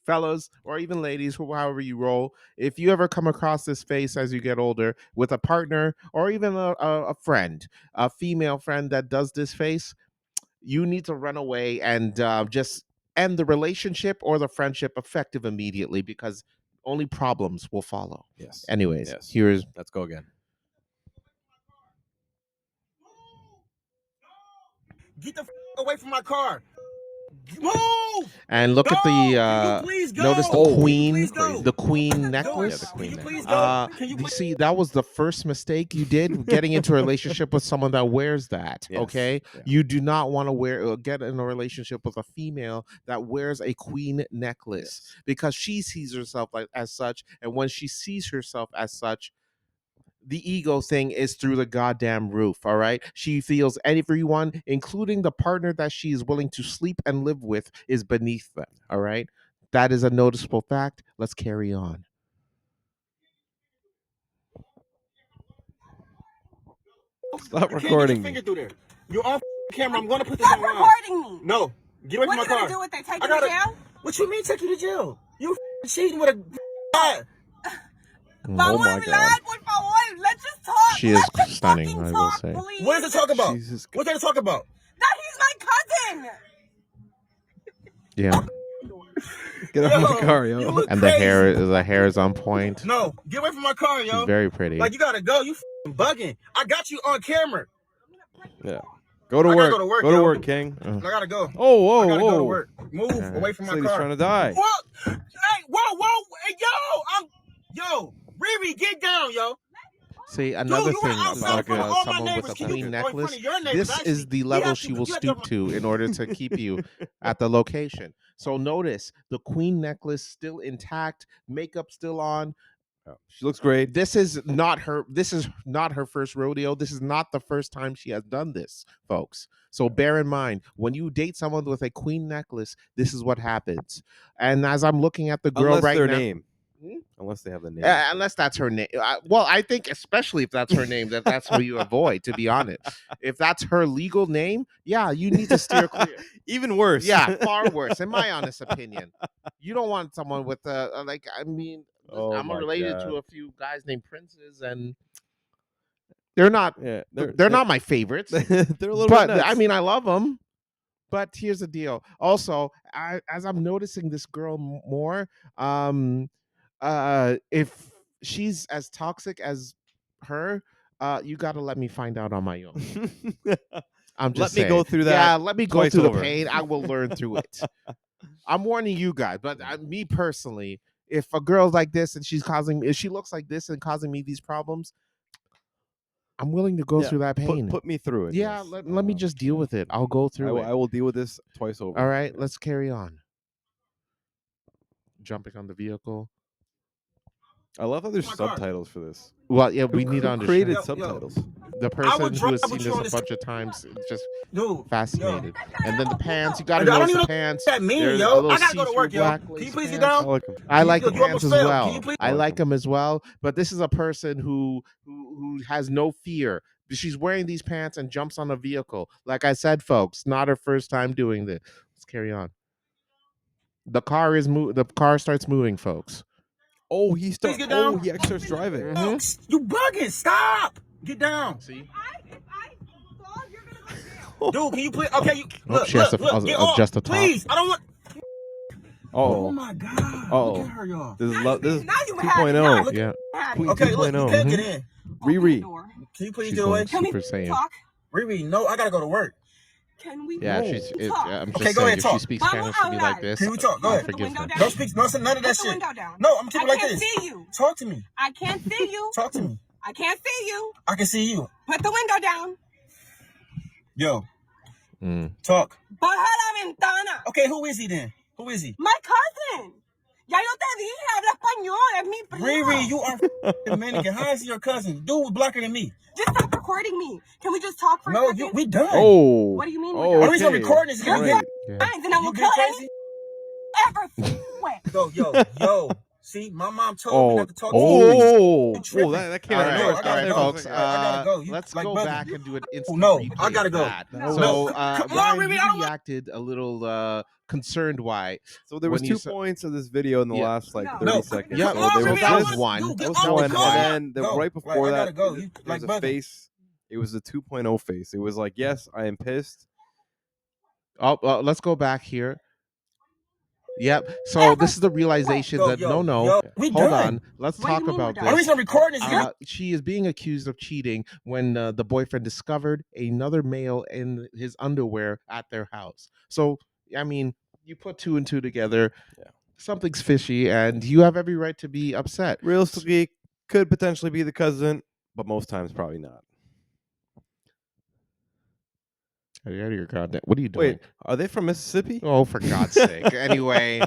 fellas or even ladies, however you roll, if you ever come across this face as you get older with a partner or even a friend, a female friend that does this face, you need to run away and just end the relationship or the friendship effective immediately, because only problems will follow. Yes. Anyways, Yes. here's Let's go again. Get the f- away from my car. Move. and look Go! at Can you the please go? notice Can you queen please go? the queen Open the door. necklace. Yeah, the queen Can you please necklace. go? Can you You please? see, that was the first mistake you did, getting into a relationship with someone that wears that. Yes. Okay, Yeah. you do not want to get in a relationship with a female that wears a queen necklace, Yes. because she sees herself as such, and when she sees herself as such, the ego thing is through the goddamn roof. All right, she feels everyone, including the partner that she is willing to sleep and live with, is beneath them. All right, that is a noticeable fact. Let's carry on. Stop You can't get recording your me. finger through there. You're on camera. I'm gonna put this Stop online. recording me. No, get away What from are my you car. gonna do with it? Take I you to gotta- jail? What you mean take you to jail? You cheating with a Vamos my a God. hablar, por favor. Let's just talk. She is Let's just stunning, fucking I will talk, say. please. What is it talk about? Jesus. What's there to talk about? That he's my cousin. Yeah, Get out of my Yo, car, you yo. look and the crazy. hair is on point. No, get away from my car, yo. She's very pretty. Like, you gotta go. You bugging. I got you on camera. Yeah. Go to I gotta work. go to work, Go to yo. work, King. I gotta go. Oh, whoa, I gotta whoa. go to work. Move away from This my lady's car. trying to die. What? Hey, whoa, hey, yo, Riri, get down, yo. See, Dude, another you were thing outside in about front of all my someone with neighbors. a Can you queen or in front necklace, of your neighbors? this Actually, is the you level have she to. will You have to. stoop to in order to keep you at the location. So notice the queen necklace still intact, makeup still on. Yeah, she looks great. This is not her. This is not her first rodeo. This is not the first time she has done this, folks. So bear in mind when you date someone with a queen necklace, this is what happens. And as I'm looking at the girl Unless right their now, name. Hmm? Unless they have the name. Unless that's her name. Well, I think especially if that's her name, that's who you avoid. To be honest, if that's her legal name, yeah, you need to steer clear. Even worse. Yeah, far worse, in my honest opinion. You don't want someone with like. I mean, Oh I'm my related God. to a few guys named Princes, and they're not. Yeah, They're not my favorites. they're a little bit But nuts. I mean, I love them. But here's the deal. Also, as I'm noticing this girl more, if she's as toxic as her, you got to let me find out on my own. I'm Let just me go saying. through Yeah, that let me go twice through over. the pain. I will learn through it. I'm warning you guys, but me personally, if a girl's like this and if she looks like this and causing me these problems, I'm willing to go Yeah, through that pain. Put me through it. Yeah, yes. let me just deal with it. I'll go through it. I will deal with this twice over. All right, Yeah. let's carry on. Jumping on the vehicle. I love how there's My car. subtitles for this. Well, yeah, we need to Who created understand. subtitles? The I would person who drive has seen with you this on a this. bunch of times is just Dude, fascinated. And then the pants, you I got to don't notice even the know pants. what that mean, There's a yo. little I gotta go to see-through work, yo. black Can you lace please get pants. I down? like them. I like the You pants almost as fell. well. Can you please? I I like like them as well. But this is a person who has no fear. She's wearing these pants and jumps on a vehicle. Like I said, folks, not her first time doing this. Let's carry on. The car the car starts moving, folks. Oh, Please get down. he actually starts driving. Mhm. You bugging. Stop. Get down. See? If I fall, you're gonna go to jail. Dude, can you please? Okay, you Oh, look, she has to get off. adjust the top. Please. I don't want. Oh Oh, my God. Look at her, y'all. this is this is Now you had it. 2.0. Look Yeah. at Queen Okay, look, you 2.0. can't get in. Open the Riri. door. Can you please She's get going away? Can we Super Saiyan. talk? Riri, no, I gotta go to work. Can we Yeah, No. talk? I'm just Okay, go saying, ahead, if she talk. speaks Vamos Spanish to me like hablar. this, Can we talk? Go I'll ahead. Put the forgive window her. down. Don't speak none of that Put the shit. window down. No, I'm talking I like can't this. see you. Talk to me. I can't see you. Talk to me. I can't see you. I can see you. Put the window down. Yo, Mm. talk. Baja la ventana. Okay, who is he then? Who is he? My cousin. Ya yo te dije, habla español. Es mi primo. Riri, you are Dominican. How is he your cousin? Dude was blacker than me. Just stop recording me. Can we just talk for a No, second? we done. Oh. What do you mean we're Oh, done? The reason I'm okay. recording is You're because Right. Yeah. Fine, then I will you kill get any crazy. ever sweat. Yo. See, my mom told me Oh. not to talk to you. Oh. You tripping. Whoa, that came All out of right, nowhere. I gotta go. folks. I gotta go. You Let's like go bugging. back and do an instant No, replay I gotta of go. that. No. So, Come on, Ryan, Riri, you I don't want- reacted a little concerned. Why? So there was When you 2 points of this video in the Yeah. last like No. 30 No. seconds. Yeah, Come So on, there so was Riri, that I was don't this. want- one. Dude, That was get off one, the car. and then Go. right before I that, gotta go. there You was like a bugging. face. It was the 2.0 face. It was like, yes, I am pissed. Oh, let's go back here. Yep. So this is the realization Go, that yo. no. We Hold done. on. Let's What do you talk mean we're about done? The this. reason I'm recording is because She is being accused of cheating when the boyfriend discovered another male in his underwear at their house. So, I mean, you put two and two together, Yeah. something's fishy, and you have every right to be upset. Realistically, could potentially be the cousin, but most times probably not. Out of your goddamn. What are you doing? Wait, are they from Mississippi? Oh, for God's sake. Anyway,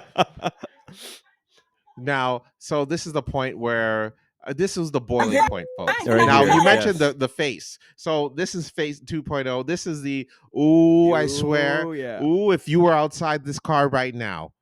now, so this is the point where this is the boiling point, folks. Right Now, here, you yes. mentioned the face. So this is face 2.0. This is the, ooh, I swear. Ooh, yeah. Ooh, if you were outside this car right now.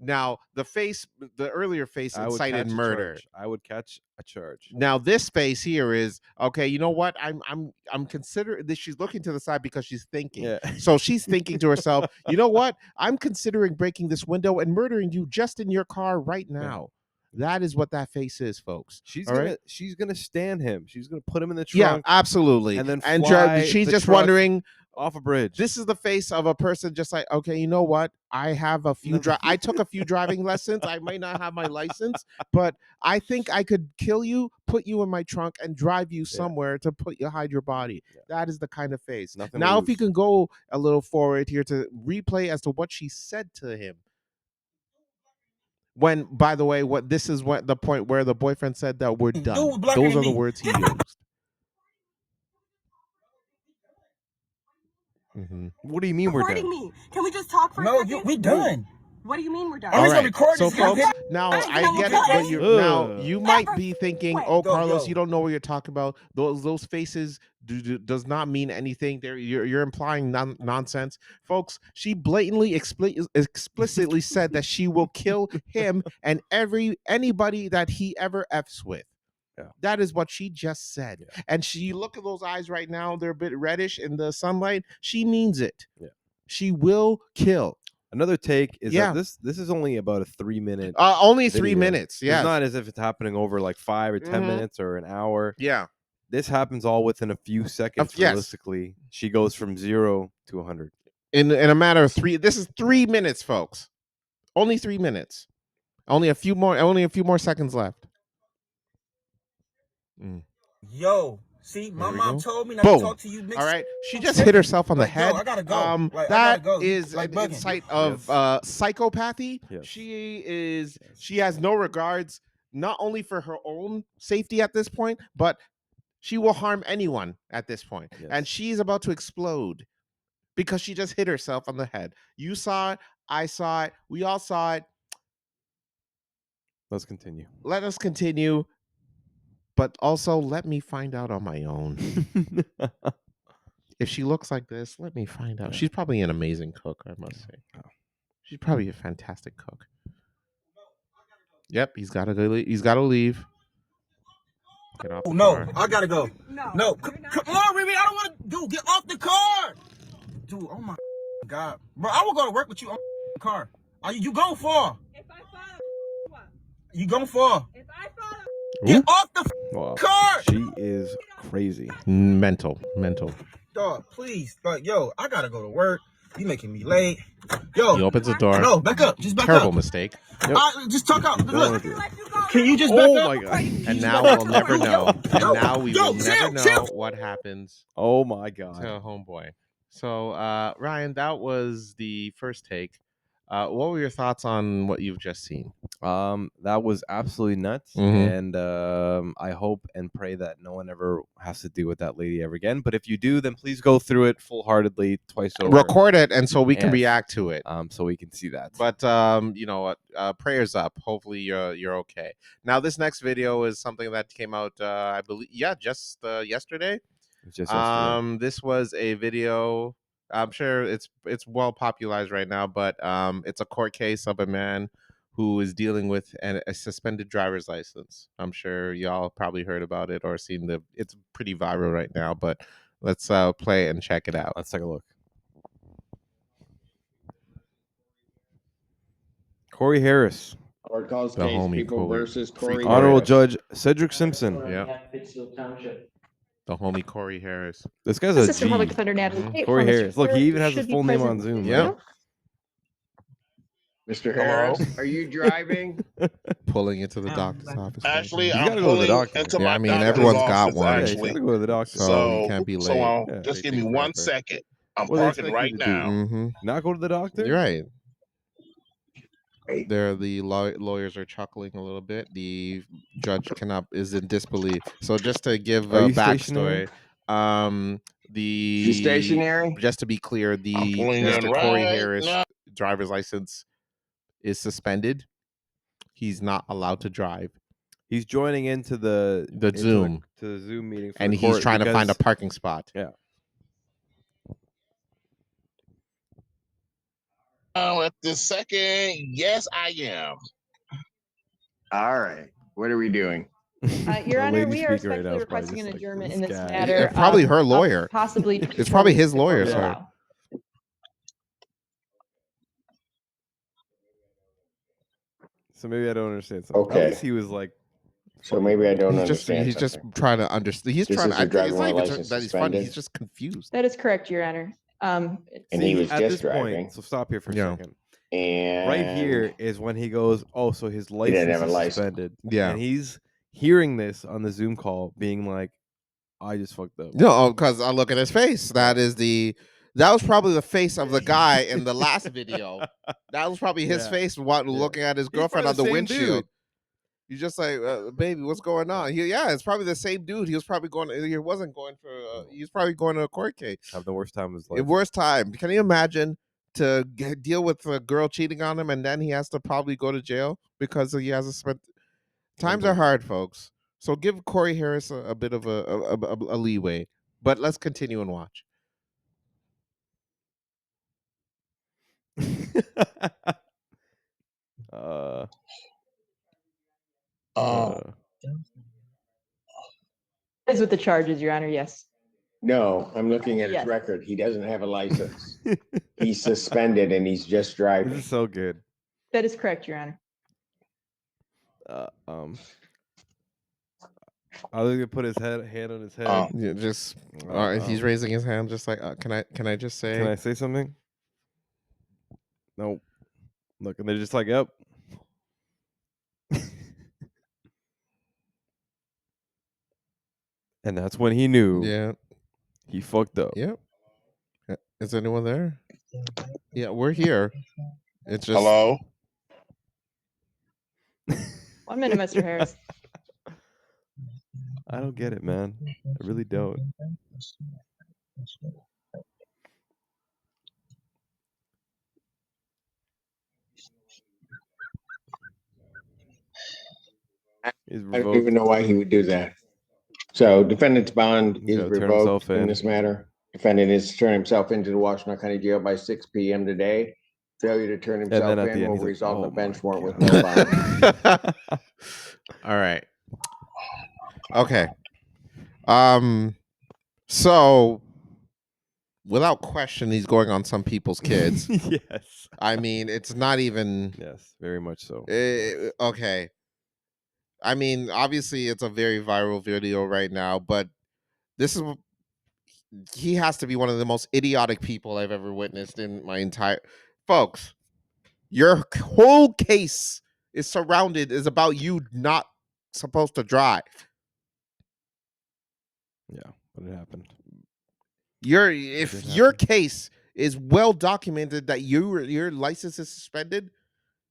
Now, the face, the earlier face I would incited catch a murder. charge. I would catch a charge. Now this face here is okay. You know what? I'm considering this. She's looking to the side because she's thinking. Yeah. So she's thinking to herself, you know what? I'm considering breaking this window and murdering you just in your car right now. That is what that face is, folks. She's All gonna right? she's gonna stand him. She's gonna put him in the Yeah, trunk absolutely. and then And fly she's the just truck wondering. off a bridge. This is the face of a person just like, okay, you know what? I have a few I took a few driving lessons. I might not have my license, but I think I could kill you, put you in my trunk, and drive you somewhere to hide your body. Yeah. That is the kind of face. Nothing Now, to if you lose. can go a little forward here to replay as to what she said to him. When, by the way, what this is what the point where the boyfriend said that we're done. Dude, blacker Those than are the me. words he used. What do you mean we're Recording done? me. Can we just talk for a No, second? we done. What do you mean we're done? I'm All just gonna right. record So, this. Can you folks, hit- now Guys, I can get we it, but cut? you now Ugh. you might be thinking, Wait. "Oh, Go, Carlos, yo. you don't know what you're talking about. Those faces does not mean anything. You're implying nonsense, folks." She blatantly, explicitly said that she will kill him and anybody that he ever f's with. Yeah. That is what she just said. Yeah. And she look at those eyes right now; they're a bit reddish in the sunlight. She means it. Yeah. She will kill. Another take is Yeah. that this is only about a 3-minute. Only 3 video. minutes. Yes. It's not as if it's happening over like 5 or 10 Mhm. minutes or an hour. Yeah. This happens all within a few seconds. Yes. Realistically, she goes from 0 to 100. In a matter of 3. This is 3 minutes, folks. Only 3 minutes. Only a few more seconds left. Yo, see, my There we mom go. told me not Boom. to talk to you. All right. She just hit herself on the Like, yo, head. I gotta go. Like, I That gotta go. You, is like, an bugging. insight of psychopathy. Yes. She has no regards, not only for her own safety at this point, but she will harm anyone at this point. Yes. And she's about to explode because she just hit herself on the head. You saw it. I saw it. We all saw it. Let's continue. Let us continue. But also, let me find out on my own. If she looks like this, let me find out. Yeah. She's probably an amazing cook, I must say. She's probably a fantastic cook. Yep, he's got to go. He's got to leave. Get off the car. I gotta go. No, come on, Riri. I don't want to. Dude, get off the car. Dude, oh my God, bro, I will go to work with you on the car. Are you going for? If I fall, what? You going for? If I fall, Get off the Wow. car. She is crazy. Mental. Dog, please. Like, yo, I gotta go to work. You making me late. Yo. He opens the door. No, back up. Just back Terrible up. mistake. Yep. Just talk out. Don't wanna Look, do it. can you just back Oh up? my God. And now we'll never know. And now we will never chill. know what happens Oh my God. to homeboy. So, Ryan, that was the first take. What were your thoughts on what you've just seen? That was absolutely nuts, Mhm. and I hope and pray that no one ever has to deal with that lady ever again. But if you do, then please go through it full-heartedly twice over. Record it, and so we can Yes. react to it. So we can see that. But you know what? Prayers up. Hopefully you're okay. Now this next video is something that came out. I believe, just yesterday. It's just yesterday. This was a video. I'm sure it's well popularized right now, but it's a court case of a man who is dealing with a suspended driver's license. I'm sure y'all probably heard about it or seen it's pretty viral right now, but let's play it and check it out. Let's take a look. Corey Harris, Or calls The case homie people Corey. versus Free Corey. Corey. Honorable Harris. Judge Cedric Simpson. Yep. The homie Corey Harris. This guy's a Assistant Public G. Defender Natalie Tate Corey for Mr. Harris. Look, he Stewart even has should his be full name on present. Zoom. Yeah. right? Mr. Harris, are you driving? Pulling into the doctor's office. Actually, You I'm gotta go to the pulling doctor. into Yeah, my I mean, doctor's everyone's got office, one. Yeah, you actually. gotta go to the doctor. So you can't be late. Yeah. Just They give me take 1 forever. second. I'm What do they parking expect right you to do? now. Mm-hmm. Not go to the doctor? You're right. Wait. There, the lawyers are chuckling a little bit. The judge is in disbelief. So just to give Are a you stationary? backstory, You stationary? just to be clear, I'm the pulling Mr. in Corey right Harris now. driver's license is suspended. He's not allowed to drive, He's joining into the Zoom. to the Zoom meeting for and the he's court trying to find a because- parking spot. Yeah. At this second, yes, I am. All right. What are we doing? Your The Honor, lady we are speaker right now respectfully is probably requesting just an like, adjournment this in this guy. matter. It's probably her of lawyer. Possibly. It's probably 4 his weeks if lawyer, we sir. allow. So maybe I don't understand something. At Okay. least he was like, So maybe I don't He's just understand just something. trying to understand. He's This trying is to. your driving It's not while even license that he's funny. suspended? He's just confused. That is correct, Your Honor. And see, he was at just this driving. point. So stop here for a Yeah. second. And Right here is when he goes, oh, so his didn't license have a is license. suspended. Yeah. And he's hearing this on the Zoom call, being like, I just fucked up. No, because I look at his face. That is That was probably the face of the guy in the last video. That was probably his Yeah. face looking at his He's girlfriend probably on the same windshield. dude. You're just like, baby, what's going on? Yeah, it's probably the same dude. He was probably going. He wasn't going for. He was probably going to a court case. Have the worst time of his life. Worst time. Can you imagine to deal with a girl cheating on him and then he has to probably go to jail because he has to spend. Times are hard, folks. So give Corey Harris a bit of a leeway. But let's continue and watch. Is with the charges, Your Honor, yes. No, I'm looking at Yes. his record. He doesn't have a license. He's suspended and he's just driving. This is so good. That is correct, Your Honor. I was gonna put his hand on his head. Yeah, just he's raising his hand, just like, can I just say? Can I say something? No. Look, and they're just like, yep. And that's when he knew. Yeah. He fucked up. Yep. Is anyone there? Yeah, we're here. It's just Hello? 1 minute, Mr. Harris. I don't get it, man. I really don't. I don't even know why he would do that. So defendant's bond He's is gotta turn himself revoked in in. this matter. Defendant is to turn himself into the Washington County Jail by 6 p.m. today. Failure to turn then himself at the in end, will he's like, result in "Oh a bench my warrant with God." no bond. all right. Okay. So without question, he's going on some people's kids. Yes. I mean, it's not even. Yes, very much so. Okay. I mean, obviously, it's a very viral video right now, but this is. He has to be one of the most idiotic people I've ever witnessed in my entire. Folks, your whole case is about you not supposed to drive. Yeah, but it happened. If your case is well documented that your license is suspended,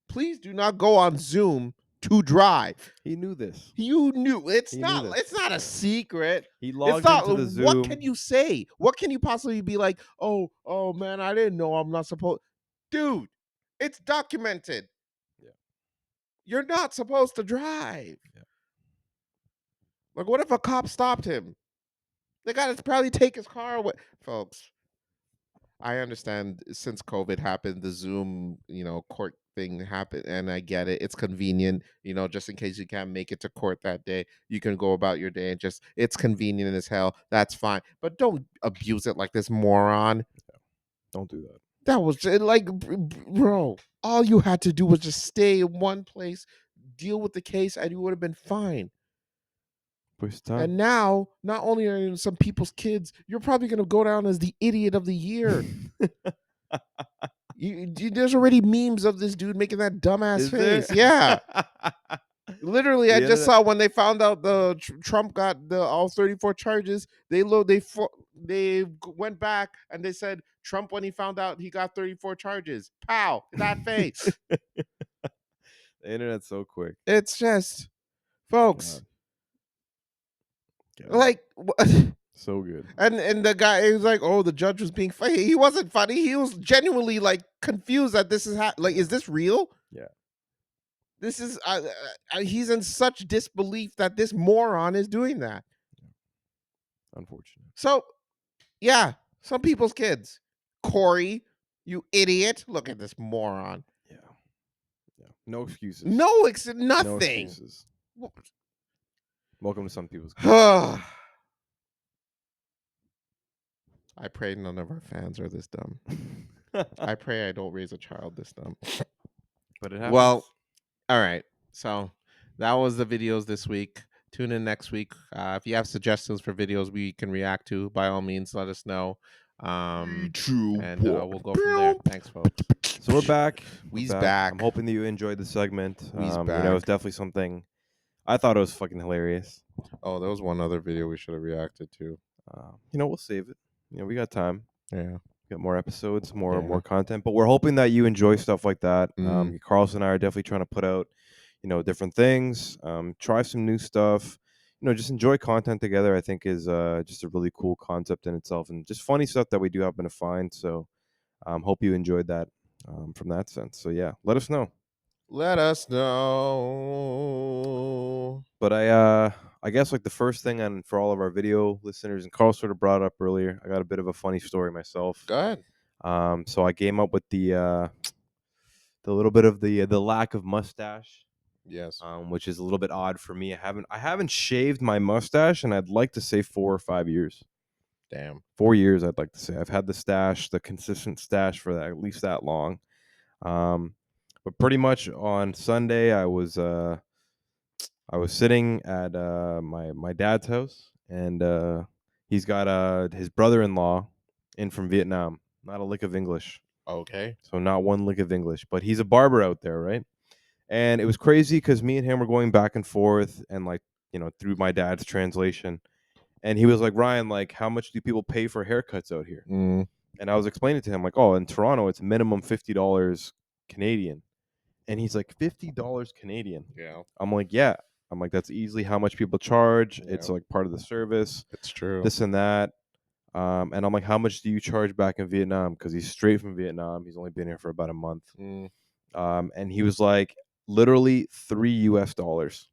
please do not go on Zoom to drive. He knew this. You knew it's He not. knew this. It's not a secret. He It's logged not. into the Zoom. What can you say? What can you possibly be like? Oh man, I didn't know. I'm not supposed. Dude, it's documented. Yeah. You're not supposed to drive. Yeah. Like, what if a cop stopped him? They got to probably take his car away, folks. I understand since COVID happened, the Zoom, court thing happened, and I get it. It's convenient, just in case you can't make it to court that day, you can go about your day and it's convenient as hell. That's fine. But don't abuse it like this moron. Don't do that. That was like, bro, all you had to do was just stay in one place, deal with the case, and you would have been fine. Waste time. And now, not only are you some people's kids, you're probably going to go down as the idiot of the year. There's already memes of this dude making that dumbass face. Yeah. Literally, I just saw when they found out the Trump got all 34 charges. They went back and they said Trump, when he found out he got 34 charges, pow, that face. The internet's so quick. It's just, folks, God. like, so good. And the guy, he was like, oh, the judge was being funny. He wasn't funny. He was genuinely like confused that this is like, is this real? Yeah. This is he's in such disbelief that this moron is doing that. Unfortunate. So, yeah, some people's kids. Corey, you idiot! Look at this moron. Yeah. No excuses. Nothing. No excuses. Welcome to some people's kids. I pray none of our fans are this dumb. I pray I don't raise a child this dumb. But it happens. Well, all right. So that was the videos this week. Tune in next week. If you have suggestions for videos we can react to, by all means, let us know. And we'll go from there. Thanks, folks. So we're back. We's back. I'm hoping that you enjoyed the segment. We's It's back. definitely something. I thought it was fucking hilarious. Oh, there was one other video we should have reacted to. We'll save it. We got time. Yeah. get more episodes, Yeah. more content. But we're hoping that you enjoy stuff like that. Mm. Carlos and I are definitely trying to put out, different things. Try some new stuff. Just enjoy content together. I think is just a really cool concept in itself, and just funny stuff that we do happen to find. So, hope you enjoyed that from that sense. So yeah, let us know. Let us know. But I guess like the first thing, and for all of our video listeners, and Carl sort of brought it up earlier, I got a bit of a funny story myself. Go ahead. So I came up with the little bit of the lack of mustache, Yes. which is a little bit odd for me. I haven't shaved my mustache, and I'd like to say 4 or 5 years. Damn. 4 years, I'd like to say. I've had the consistent stash for that at least that long. But pretty much on Sunday, I was sitting at my dad's house, and he's got his brother-in-law in from Vietnam. Not a lick of English, Okay. so not one lick of English. But he's a barber out there, right? And it was crazy because me and him were going back and forth, and like through my dad's translation. And he was like, Ryan, like, how much do people pay for haircuts out here? Mm. And I was explaining to him, like, oh, in Toronto, it's minimum $50 Canadian. And he's like, $50 Canadian. Yeah. I'm like, yeah. I'm like, that's easily how much people charge. Yeah. It's like part of the service, It's true. this and that. And I'm like, how much do you charge back in Vietnam? Because he's straight from Vietnam. He's only been here for about a month. Mm. And he was like, literally $3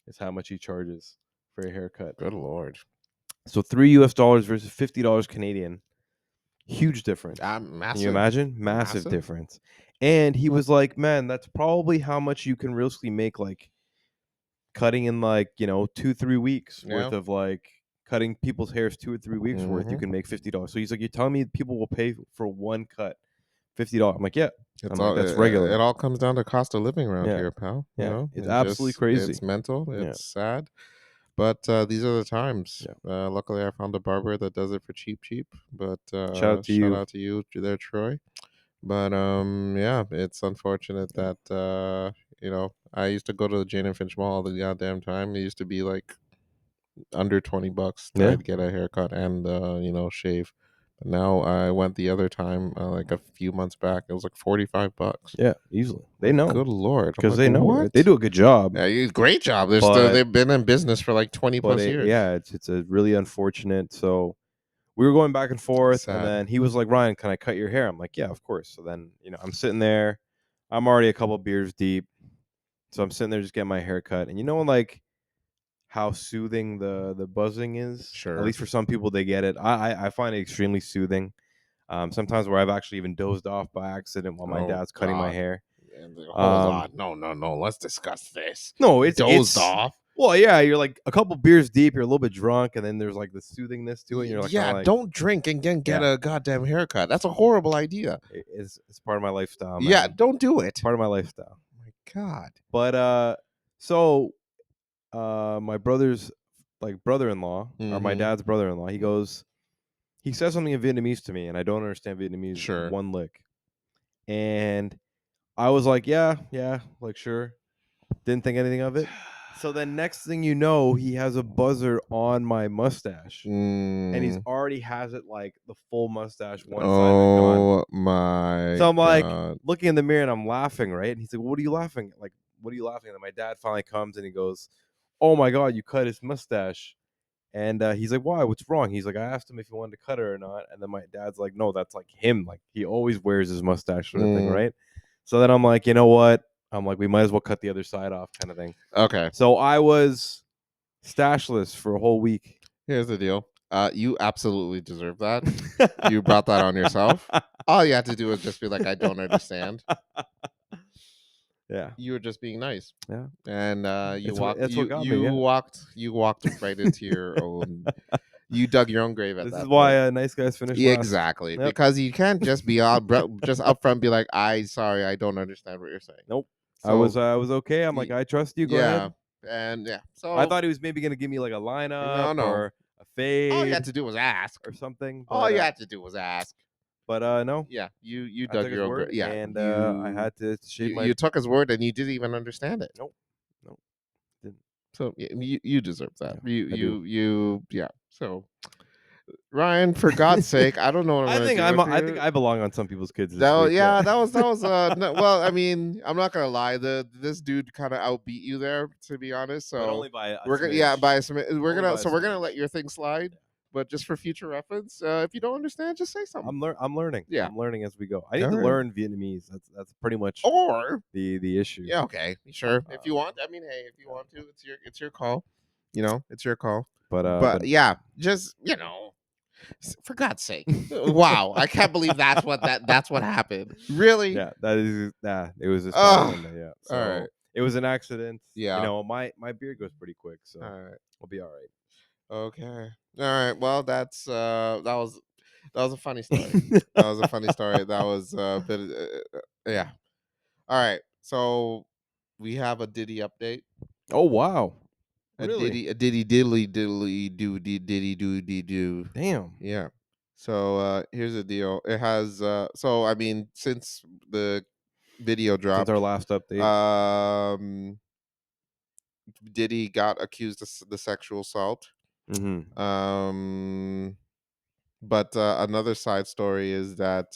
is how much he charges for a haircut. Good Lord. So $3 versus $50 Canadian. Huge difference. Massive. Can you imagine? Massive difference. And he was like, man, that's probably how much you can realistically make, like cutting in like 2-3 weeks worth Yeah. of like cutting people's hairs 2 or 3 weeks worth. You Mhm. can make $50. So he's like, you're telling me people will pay for one cut $50? I'm like, yeah. It's I'm all like, that's it regular. all comes down to cost of living around Yeah. here, pal. You Yeah. know, It's absolutely crazy. It's mental. Yeah. It's sad, but these are the times. Yeah. Luckily, I found a barber that does it for cheap. But Shout out to you. out to you there, Troy. But yeah, it's unfortunate Yeah. that I used to go to the Jane and Finch Mall all the goddamn time. It used to be like under $20 Yeah. I'd get a haircut and shave. But now I went the other time, like a few months back. It was like $45. Yeah, easily. They know. Good Lord, I'm Because like, they know, what? right? They do a good job. Yeah, great job. But They've been in business for like 20 plus years. yeah, it's a really unfortunate. So we were going back and forth, and Sad. then he was like, Ryan, can I cut your hair? I'm like, yeah, of course. So then I'm sitting there, I'm already a couple beers deep, so I'm sitting there just getting my hair cut, and like how soothing the buzzing is. Sure. At least for some people, they get it. I find it extremely soothing. Sometimes where I've actually even dozed off by accident while my Oh, dad's cutting my God. hair. Hold on. No. Let's discuss this. No, it's Dozed off. Well, yeah, you're like a couple beers deep, you're a little bit drunk, and then there's like the soothingness to it. And you're like, Yeah, like, don't drink and then get Yeah. a goddamn haircut. That's a horrible idea. it's part of my lifestyle, man. Yeah, don't do it. Part of my lifestyle. Oh my God. But so my brother's like brother-in-law, or my Mhm. dad's brother-in-law, he says something in Vietnamese to me, and I don't understand Vietnamese Sure. one lick. And I was like, yeah, like sure. Didn't think anything of it. So then next thing you know, he has a buzzer on my mustache. And he's already has it like the full mustache one side of it gone. Oh my So I'm like God. looking in the mirror and I'm laughing, right? And he's like, what are you laughing at? Like, what are you laughing at? And my dad finally comes and he goes, oh my God, you cut his mustache. And he's like, why? What's wrong? He's like, I asked him if he wanted to cut it or not. And then my dad's like, no, that's like him. Like he always wears his mustache sort of thing, right? So then I'm like, you know what? I'm like, we might as well cut the other side off kind of thing. Okay. So I was stashless for a whole week. Here's the deal. You absolutely deserve that. You brought that on yourself. All you had to do was just be like, I don't understand. Yeah. You were just being nice. Yeah. And you That's walked what got you me, yeah. walked right into your own, you dug your own grave at This that is point. why nice guys finish last. Exactly. Yep. Because you can't just be just upfront be like, sorry, I don't understand what you're saying. Nope. So, I was okay. I'm like, I trust you. Go ahead. And yeah. So I thought he was maybe gonna give me like a lineup No. or a fade. All you had to do was ask. Or something. But, All you had to do was ask. But no. Yeah, you I dug took your his own word, grave. Yeah, and I had to shave my. You took his word, and you didn't even understand it. Nope. Didn't. So you deserve that. Yeah, I do. Yeah. So Ryan, for God's sake, I don't know what I'm I gonna think do. I think I belong on some people's kids this That week. yeah, that was no, well, I mean, I'm not gonna lie. This dude kind of outbeat you there, to be honest. but So only by a we're gonna smidge. by a we're Only gonna by a we're gonna smidge. let your thing slide. But just for future reference, if you don't understand, just say something. I'm learning. Yeah. I'm learning as we go. I need to Alright. learn Vietnamese. That's pretty much Or the issue. yeah, okay, sure. If you want, I mean, hey, if you want to, it's your call. You know, it's your call. But yeah, just for God's sake, wow! I can't believe that's what happened. Really? yeah, it was this past Oh, Sunday. Yeah, all so right. it was an accident. Yeah. My beard goes pretty quick, so All right. we'll be all right. Okay. All right. Well, that was a funny story. That was a funny story. That was a bit. Yeah. All right. So we have a Diddy update. Oh wow, A really? Diddy diddly diddly do diddy do dee do. Damn. Yeah. So here's the deal. It has so I mean since the video Since our dropped, last update. Diddy got accused of the sexual assault. Mm-hmm. But another side story is that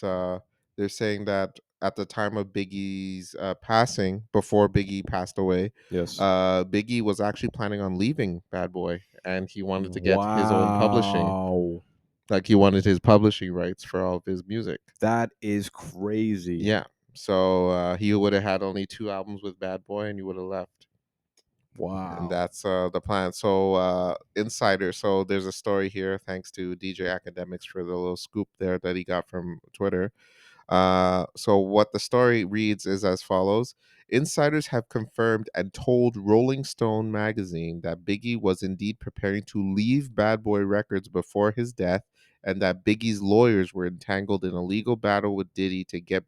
they're saying that at the time of Biggie's passing, before Biggie passed away, Yes. Biggie was actually planning on leaving Bad Boy, and he wanted to get his own publishing. Wow. Like he wanted his publishing rights for all of his music. That is crazy. Yeah. So he would have had only 2 albums with Bad Boy, and he would have left. Wow. And that's the plan. So insider. So there's a story here, thanks to DJ Academics for the little scoop there that he got from Twitter. So what the story reads is as follows: Insiders have confirmed and told Rolling Stone magazine that Biggie was indeed preparing to leave Bad Boy Records before his death, and that Biggie's lawyers were entangled in a legal battle with Diddy to get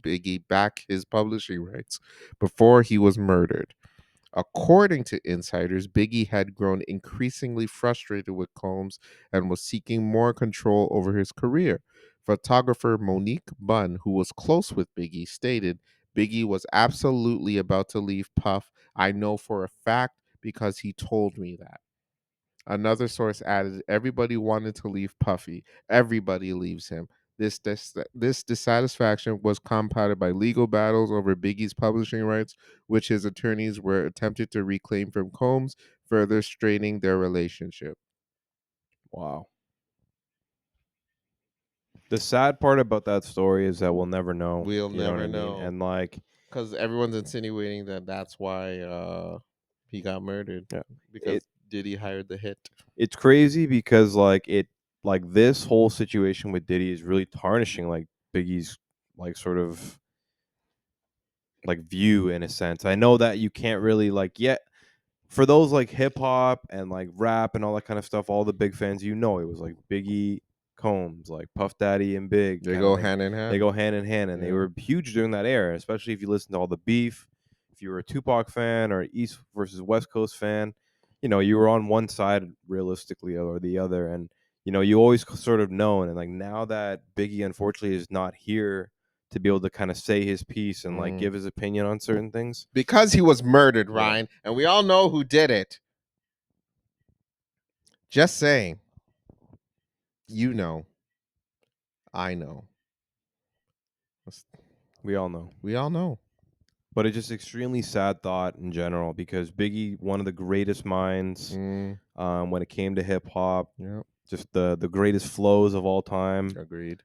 Biggie back his publishing rights before he was murdered. According to insiders, Biggie had grown increasingly frustrated with Combs and was seeking more control over his career. Photographer Monique Bunn, who was close with Biggie, stated Biggie was absolutely about to leave Puff. I know for a fact because he told me that. Another source added, everybody wanted to leave Puffy. Everybody leaves him. This dissatisfaction was compounded by legal battles over Biggie's publishing rights, which his attorneys were attempted to reclaim from Combs, further straining their relationship. Wow. The sad part about that story is that we'll never know. We'll You know what never I mean? know. And like, Because everyone's insinuating that that's why he got murdered. yeah, Because Diddy hired the hit. it's crazy because like this whole situation with Diddy is really tarnishing like Biggie's like sort of like view in a sense. I know that you can't really like yet for those like hip hop and like rap and all that kind of stuff, all the big fans, it was like Biggie, Combs, like Puff Daddy and Big. They Kind go of thing. hand in hand. They go hand in hand, and they Yeah. were huge during that era, especially if you listen to all the beef. If you were a Tupac fan or East versus West Coast fan, you were on one side realistically or the other, and you always sort of known. And like now that Biggie unfortunately is not here to be able to kind of say his piece and like give his opinion on certain things. Because he was murdered, Yeah. Ryan, and we all know who did it. Just saying. You know. I know. We all know. We all know. But it's just extremely sad thought in general because Biggie, one of the greatest minds when it came to hip hop, Yep. just the greatest flows of all time. Agreed.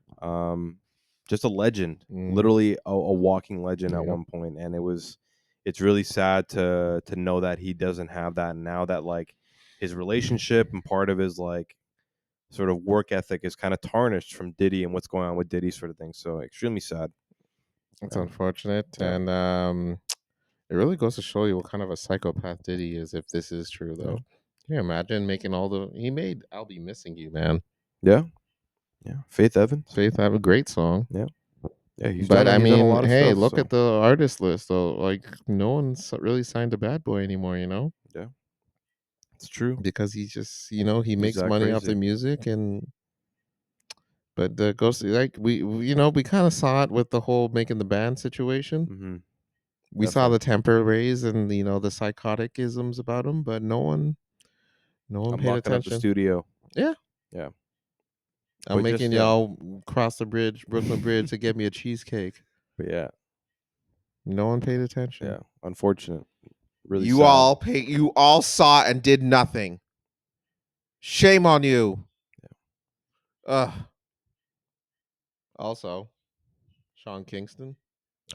Just a legend, literally a walking legend at Yep. one point, and it's really sad to know that he doesn't have that now. That like his relationship and part of his like sort of work ethic is kind of tarnished from Diddy and what's going on with Diddy sort of thing. So extremely sad. It's unfortunate, Yeah. and it really goes to show you what kind of a psychopath Diddy is. If this is true, though, can you imagine making he made "I'll Be Missing You," man. Yeah. Faith Evans. Faith have a great song. Yeah. Yeah, he's But done a lot of hey, stuff. look So. at the artist list though. Like no one's really signed to Bad Boy anymore, Yeah, it's true. because he's just he makes that money off crazy. the music But the ghost, like we kind of saw it with the whole making the band situation. Mm-hmm. We saw the temper raise and the psychotic isms about him, but no one I'm paid locking up the attention. studio. Yeah. Yeah. I'm But just, making yeah. y'all cross the bridge, Brooklyn Bridge, to get me a cheesecake. But yeah, No one paid attention. yeah. Unfortunate. Really You sad. you all saw and did nothing. Shame on you. Ugh. Also, Sean Kingston.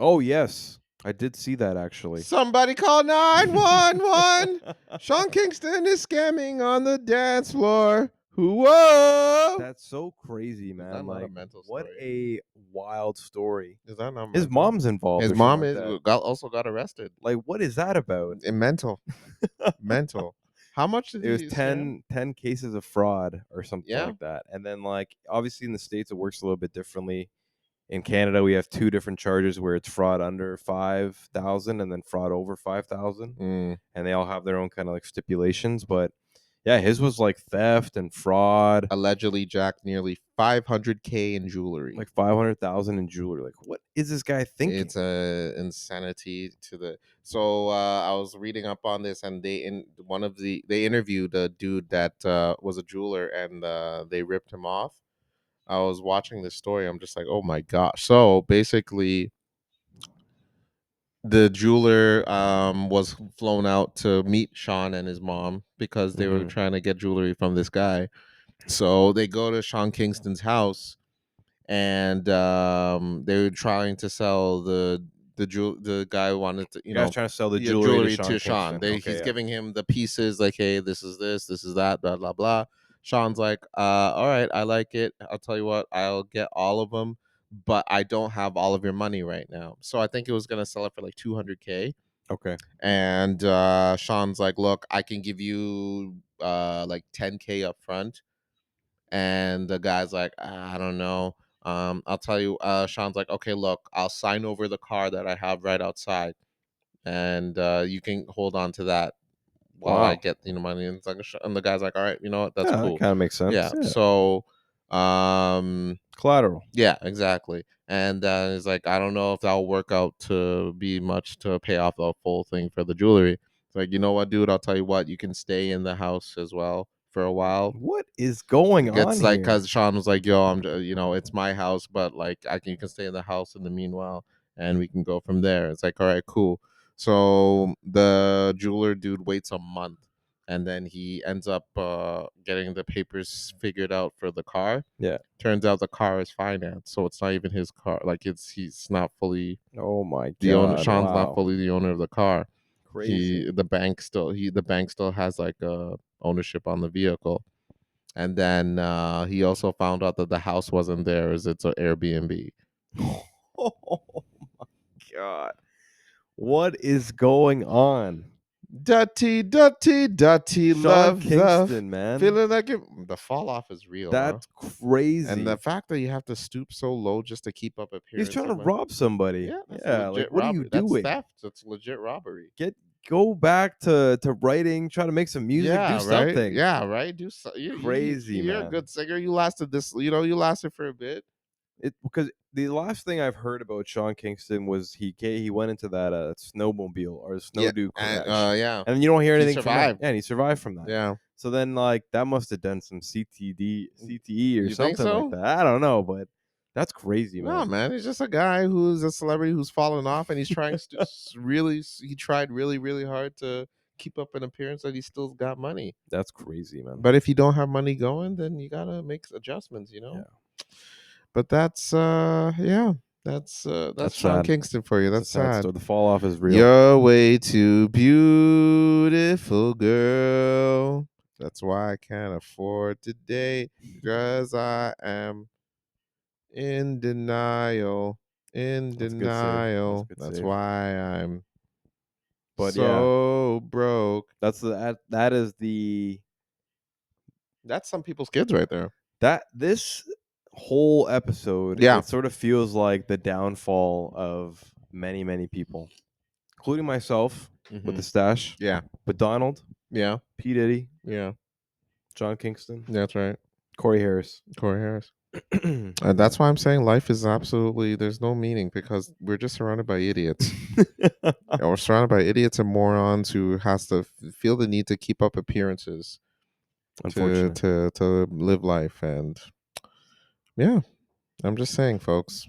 Oh yes, I did see that actually. Somebody call 911. Sean Kingston is scamming on the dance floor. Whoa. That's so crazy, Is man. that not a Like, mental what story? a wild story. Is that not His mental? mom's involved His or something mom like is that. also got arrested. Like, what is that about? Mental. Mental. How much did It was he scam? 10 cases of fraud or something Yeah. like that. And then, like, obviously in the States, it works a little bit differently. In Canada, we have two different charges where it's fraud under 5,000 and then fraud over 5,000. Mm. And they all have their own kind of like stipulations. But yeah, his was like theft and fraud, Allegedly jacked nearly $500K in jewelry. like 500,000 in jewelry. Like, what is this guy thinking? It's a insanity to the. So I was reading up on this, and they interviewed a dude that was a jeweler, and they ripped him off. I was watching this story. I'm just like, oh my gosh. So basically, the jeweler was flown out to meet Sean and his mom because they were Mhm. trying to get jewelry from this guy. So they go to Sean Kingston's house, and they were trying to sell the guy wanted to You guys trying to sell the jewelry to Sean to Sean. Kingston. Okay, He's yeah. giving him the pieces like, hey, this is that, blah blah blah. Sean's like, all right, I like it. I'll tell you what, I'll get all of them, but I don't have all of your money right now. So I think it was gonna sell it for like 200K. Okay. And Sean's like, look, I can give you like 10K up front. And the guy's like, I don't know. I'll tell you. Sean's like, okay, look, I'll sign over the car that I have right outside, and you can hold on to that while I Wow. get money. And, it's like, and the guy's like, all right, you know what, that's Yeah, that cool. kind of makes sense. Yeah. Yeah. So, Collateral. yeah, exactly. And he's like, I don't know if that'll work out to be much to pay off the full thing for the jewelry. It's like, you know what, dude? I'll tell you what, you can stay in the house as well for a while. What is going on It's like, here? because Sean was like, yo, it's my house, but like you can stay in the house in the meanwhile, and we can go from there. It's like, all right, cool. So the jeweler dude waits a month, and then he ends up getting the papers figured out for the car. Yeah. Turns out the car is financed, so it's not even his car. Like, he's not fully Oh my the owner. god. Sean's not Wow. fully the owner of the car. Crazy. The bank still has like ownership on the vehicle. And then he also found out that the house wasn't theirs; it's an Airbnb. Oh my god. What is going on? Dirty, Sean love, Kingston, man. feeling like the fall off is real. That's huh? crazy. And the fact that you have to stoop so low just to keep up He's appearances. trying to rob somebody. Yeah, that's Yeah, legit like what robbery. are you That's doing? theft. That's legit robbery. Go back to writing, try to make some music, Yeah, do right. something. Yeah, right. Do so. Crazy, You're a man. good singer. You lasted this. You lasted for a bit. Because the last thing I've heard about Sean Kingston was he went into that snowmobile or snowdo and, crash, yeah. and you don't hear He anything from that. survived. Yeah, and he survived from that. Yeah. So then, like, that must have done some CTE or You think something like so? that. I don't know, but that's crazy, No, man. man, he's just a guy who's a celebrity who's fallen off, and he's trying to he tried really, really hard to keep up an appearance that he still got money. That's crazy, man. But if you don't have money going, then you gotta make adjustments, Yeah. But that's that's Sean sad. Kingston for you. It's a That's sad sad. story. The fall off is real. You're way too beautiful, girl. That's why I can't afford to date, because I am in denial. In That's a good save. That's a denial. good That's save. why I'm But so broke. that's That's some people's kids right there. this whole episode. Yeah. It sort of feels like the downfall of many, many people, including myself with the stash. Yeah. But Donald, Yeah. P. Diddy, Yeah. John Kingston, That's right. Corey Harris. Corey Harris. That's why I'm saying life is absolutely, there's no meaning, because we're just surrounded by idiots. And we're surrounded by idiots and morons who has to feel the need to keep up appearances Unfortunately. to live life. And Yeah, I'm just saying, folks,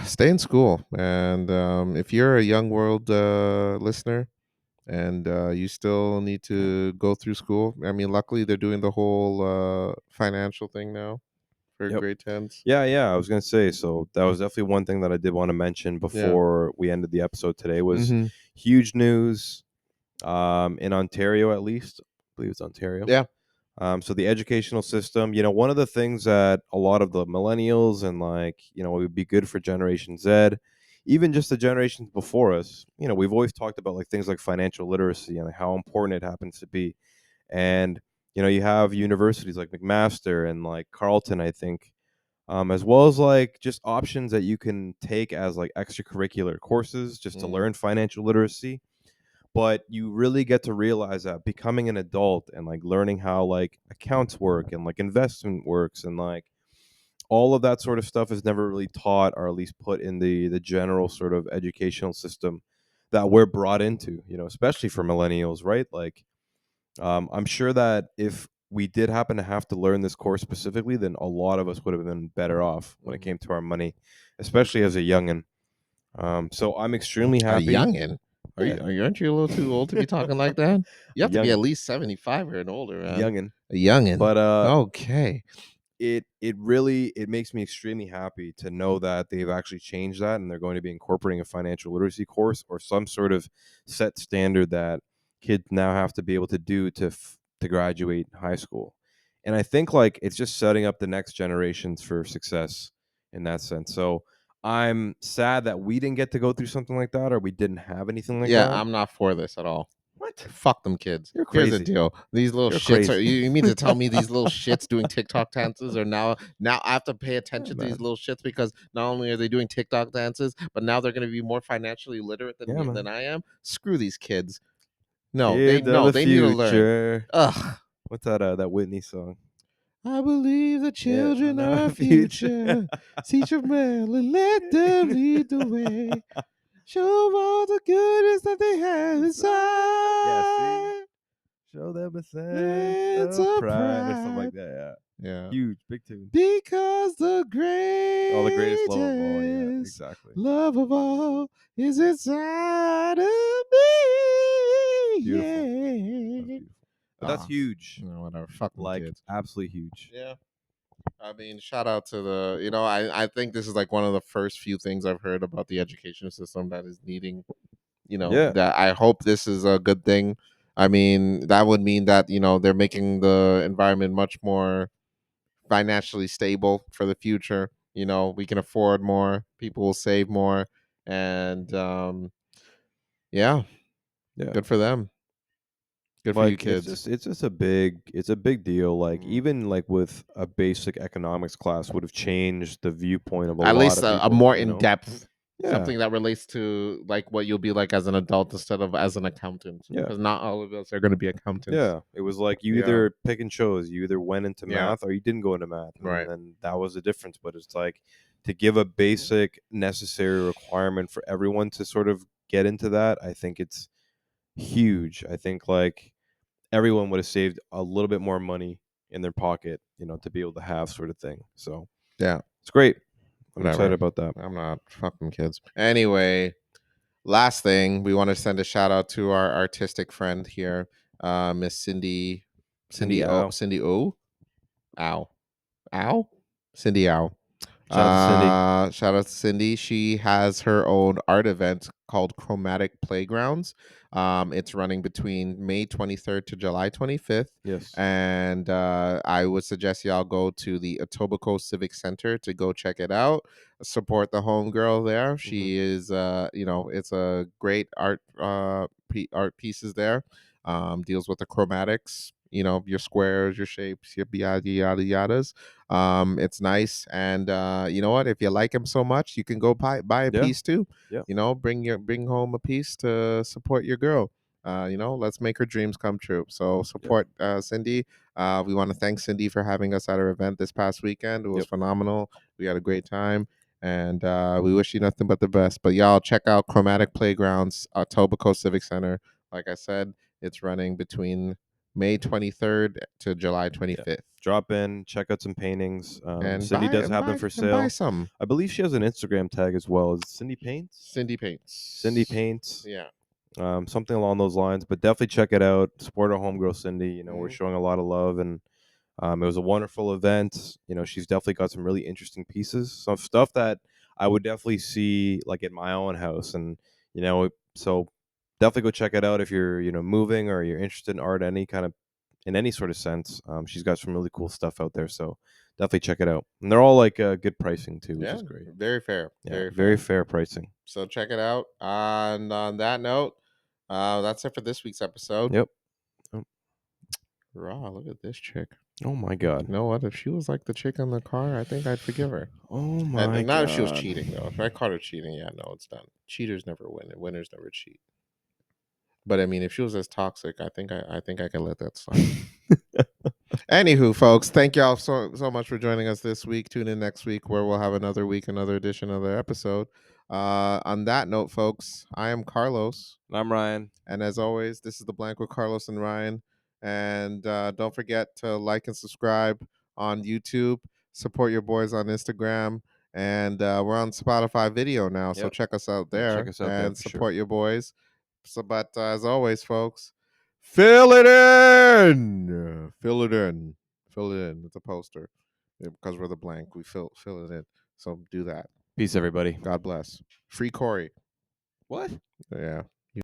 stay in school. And if you're a young world listener and you still need to go through school, I mean, luckily they're doing the whole financial thing now for Yep. grade 10s. Yeah. I was gonna say, so that was definitely one thing that I did want to mention Yeah. before we ended the episode today was Mm-hmm. huge news. In Ontario, at least, I believe it's Ontario. Yeah. So the educational system, one of the things that a lot of the millennials and it would be good for Generation Z, even just the generations before us, we've always talked about like things like financial literacy and like, how important it happens to be. And you have universities like McMaster and like Carleton, I think, as well as like just options that you can take as like extracurricular courses just to learn financial literacy. But you really get to realize that becoming an adult and like learning how like accounts work and like investment works and like all of that sort of stuff is never really taught or at least put in the general sort of educational system that we're brought into, especially for millennials, right? Like I'm sure that if we did happen to have to learn this course specifically, then a lot of us would have been better off when it came to our money, especially as a youngin. So I'm extremely A happy. youngin. Yeah, Aren't you a little too old to be talking like that? You a have to be at youngin, least 75 or older, a man. youngin. A youngin. But Okay. it really it makes me extremely happy to know that they've actually changed that and they're going to be incorporating a financial literacy course or some sort of set standard that kids now have to be able to do to graduate high school. And I think like it's just setting up the next generations for success in that sense. So I'm sad that we didn't get to go through something like that or we didn't have anything like Yeah, that. I'm not for this at all. What? Fuck them kids. You're Here's the crazy. deal. These little You're shits are crazy. you mean to tell me these little shits doing TikTok dances are now I have to pay Yeah, attention to these man. little shits because not only are they doing TikTok dances, but now they're gonna be more financially literate than Yeah, me than man. I am. Screw these kids. Kids of No, the they need to learn. future. Ugh. What's that Whitney song? I believe the Yeah, children no are future. future. Teach them well and let them lead the way. Show 'em all the goodness that they have Yeah, see, inside. show them a sense Sense of of pride or something like pride. that. Yeah, Yeah. huge, big tune. Because the Oh, the greatest love of all. Yeah, greatest exactly. love of all is inside of me. Beautiful. That's Yeah. beautiful. But that's huge. Whatever. Fuck them Like kids. absolutely huge. Yeah. I mean, shout out to I think this is like one of the first few things I've heard about the education system that is needing, Yeah, that I hope this is a good thing. I mean, that would mean that, they're making the environment much more financially stable for the future. We can afford more, people will save more, and yeah, yeah. good for them. Good for you Like it's kids. just it's just a big deal. Like Mm. even like with a basic economics class would have changed the viewpoint of a At lot least of a people. more in depth, Yeah, something that relates to like what you'll be like as an adult instead of as an accountant, yeah. because not all of us are going to be accountants. Yeah, it was like you Yeah. either pick and chose. You either went into Yeah. math or you didn't go into math, and Right. then that was the difference. But it's like to give a basic necessary requirement for everyone to sort of get into that. I think it's huge. I think like everyone would have saved a little bit more money in their pocket, to be able to have sort of thing. So Yeah. it's great. I'm excited Whatever. about that. I'm not fucking kids. Anyway, last thing, we want to send a shout out to our artistic friend here, Miss Cindy Au. Cindy O, Ow, Ow, Cindy Ow. Shout out to Cindy. Shout out to Cindy. She has her own art event called Chromatic Playgrounds. It's running between May 23rd to July 25th. Yes. And I would suggest y'all go to the Etobicoke Civic Center to go check it out. Support the homegirl there. She is, it's a great art pieces there. Deals with the chromatics, your squares, your shapes, your yada yada yadas. It's nice, and you know what? If you like him so much, you can go buy a Yeah. piece too. Yeah. Bring home a piece to support your girl. Let's make her dreams come true. So Yep. support Cindy. We want to thank Cindy for having us at our event this past weekend. It was Yep. phenomenal. We had a great time. And we wish you nothing but the best. But y'all check out Chromatic Playgrounds, Etobicoke Civic Center. Like I said, it's running between May 23rd to July Yeah. 25th. drop in, check out some paintings. And Cindy does have them for sale. buy some. I believe she has an Instagram tag as well. Is it Cindy Paints? Cindy Paints. Cindy Paints. Yeah. Something along those lines. But definitely check it out. Support our homegirl Cindy. You know, we're Mhm. showing a lot of love, and it was a wonderful event. You know, she's definitely got some really interesting pieces, some stuff that I would definitely see like at my own house, and you know, so definitely go check it out if you're moving or you're interested in art, any kind of in any sort of sense. She's got some really cool stuff out there, so definitely check it out. And they're all like good pricing too, which Yeah, is great. very fair. Yeah, Very fair. fair pricing. So check it out. And on that note, that's it for this week's episode. Yep. Oh, Raw, look at this chick. oh my god. You know what? If she was like the chick on the car, I think I'd forgive her. Oh my And not god. if she was cheating, though. If I caught her cheating, yeah, no, it's done. Cheaters never win, and winners never cheat. But I mean, if she was as toxic, I think I can let that slide. Anywho, folks, thank y'all so much for joining us this week. Tune in next week where we'll have another week, another edition, another episode. On that note, folks, I am Carlos. I'm Ryan. And as always, this is The Blank with Carlos and Ryan. And don't forget to like and subscribe on YouTube. Support your boys on Instagram. And we're on Spotify video now, so Yep. check us out Yeah, there check us out there and for support sure. your boys. So, but as always, folks, fill it in. Fill it in. Fill it in. It's a poster. Because we're The Blank, we fill it in. So do that. Peace, everybody. God bless. Free Corey. What? Yeah.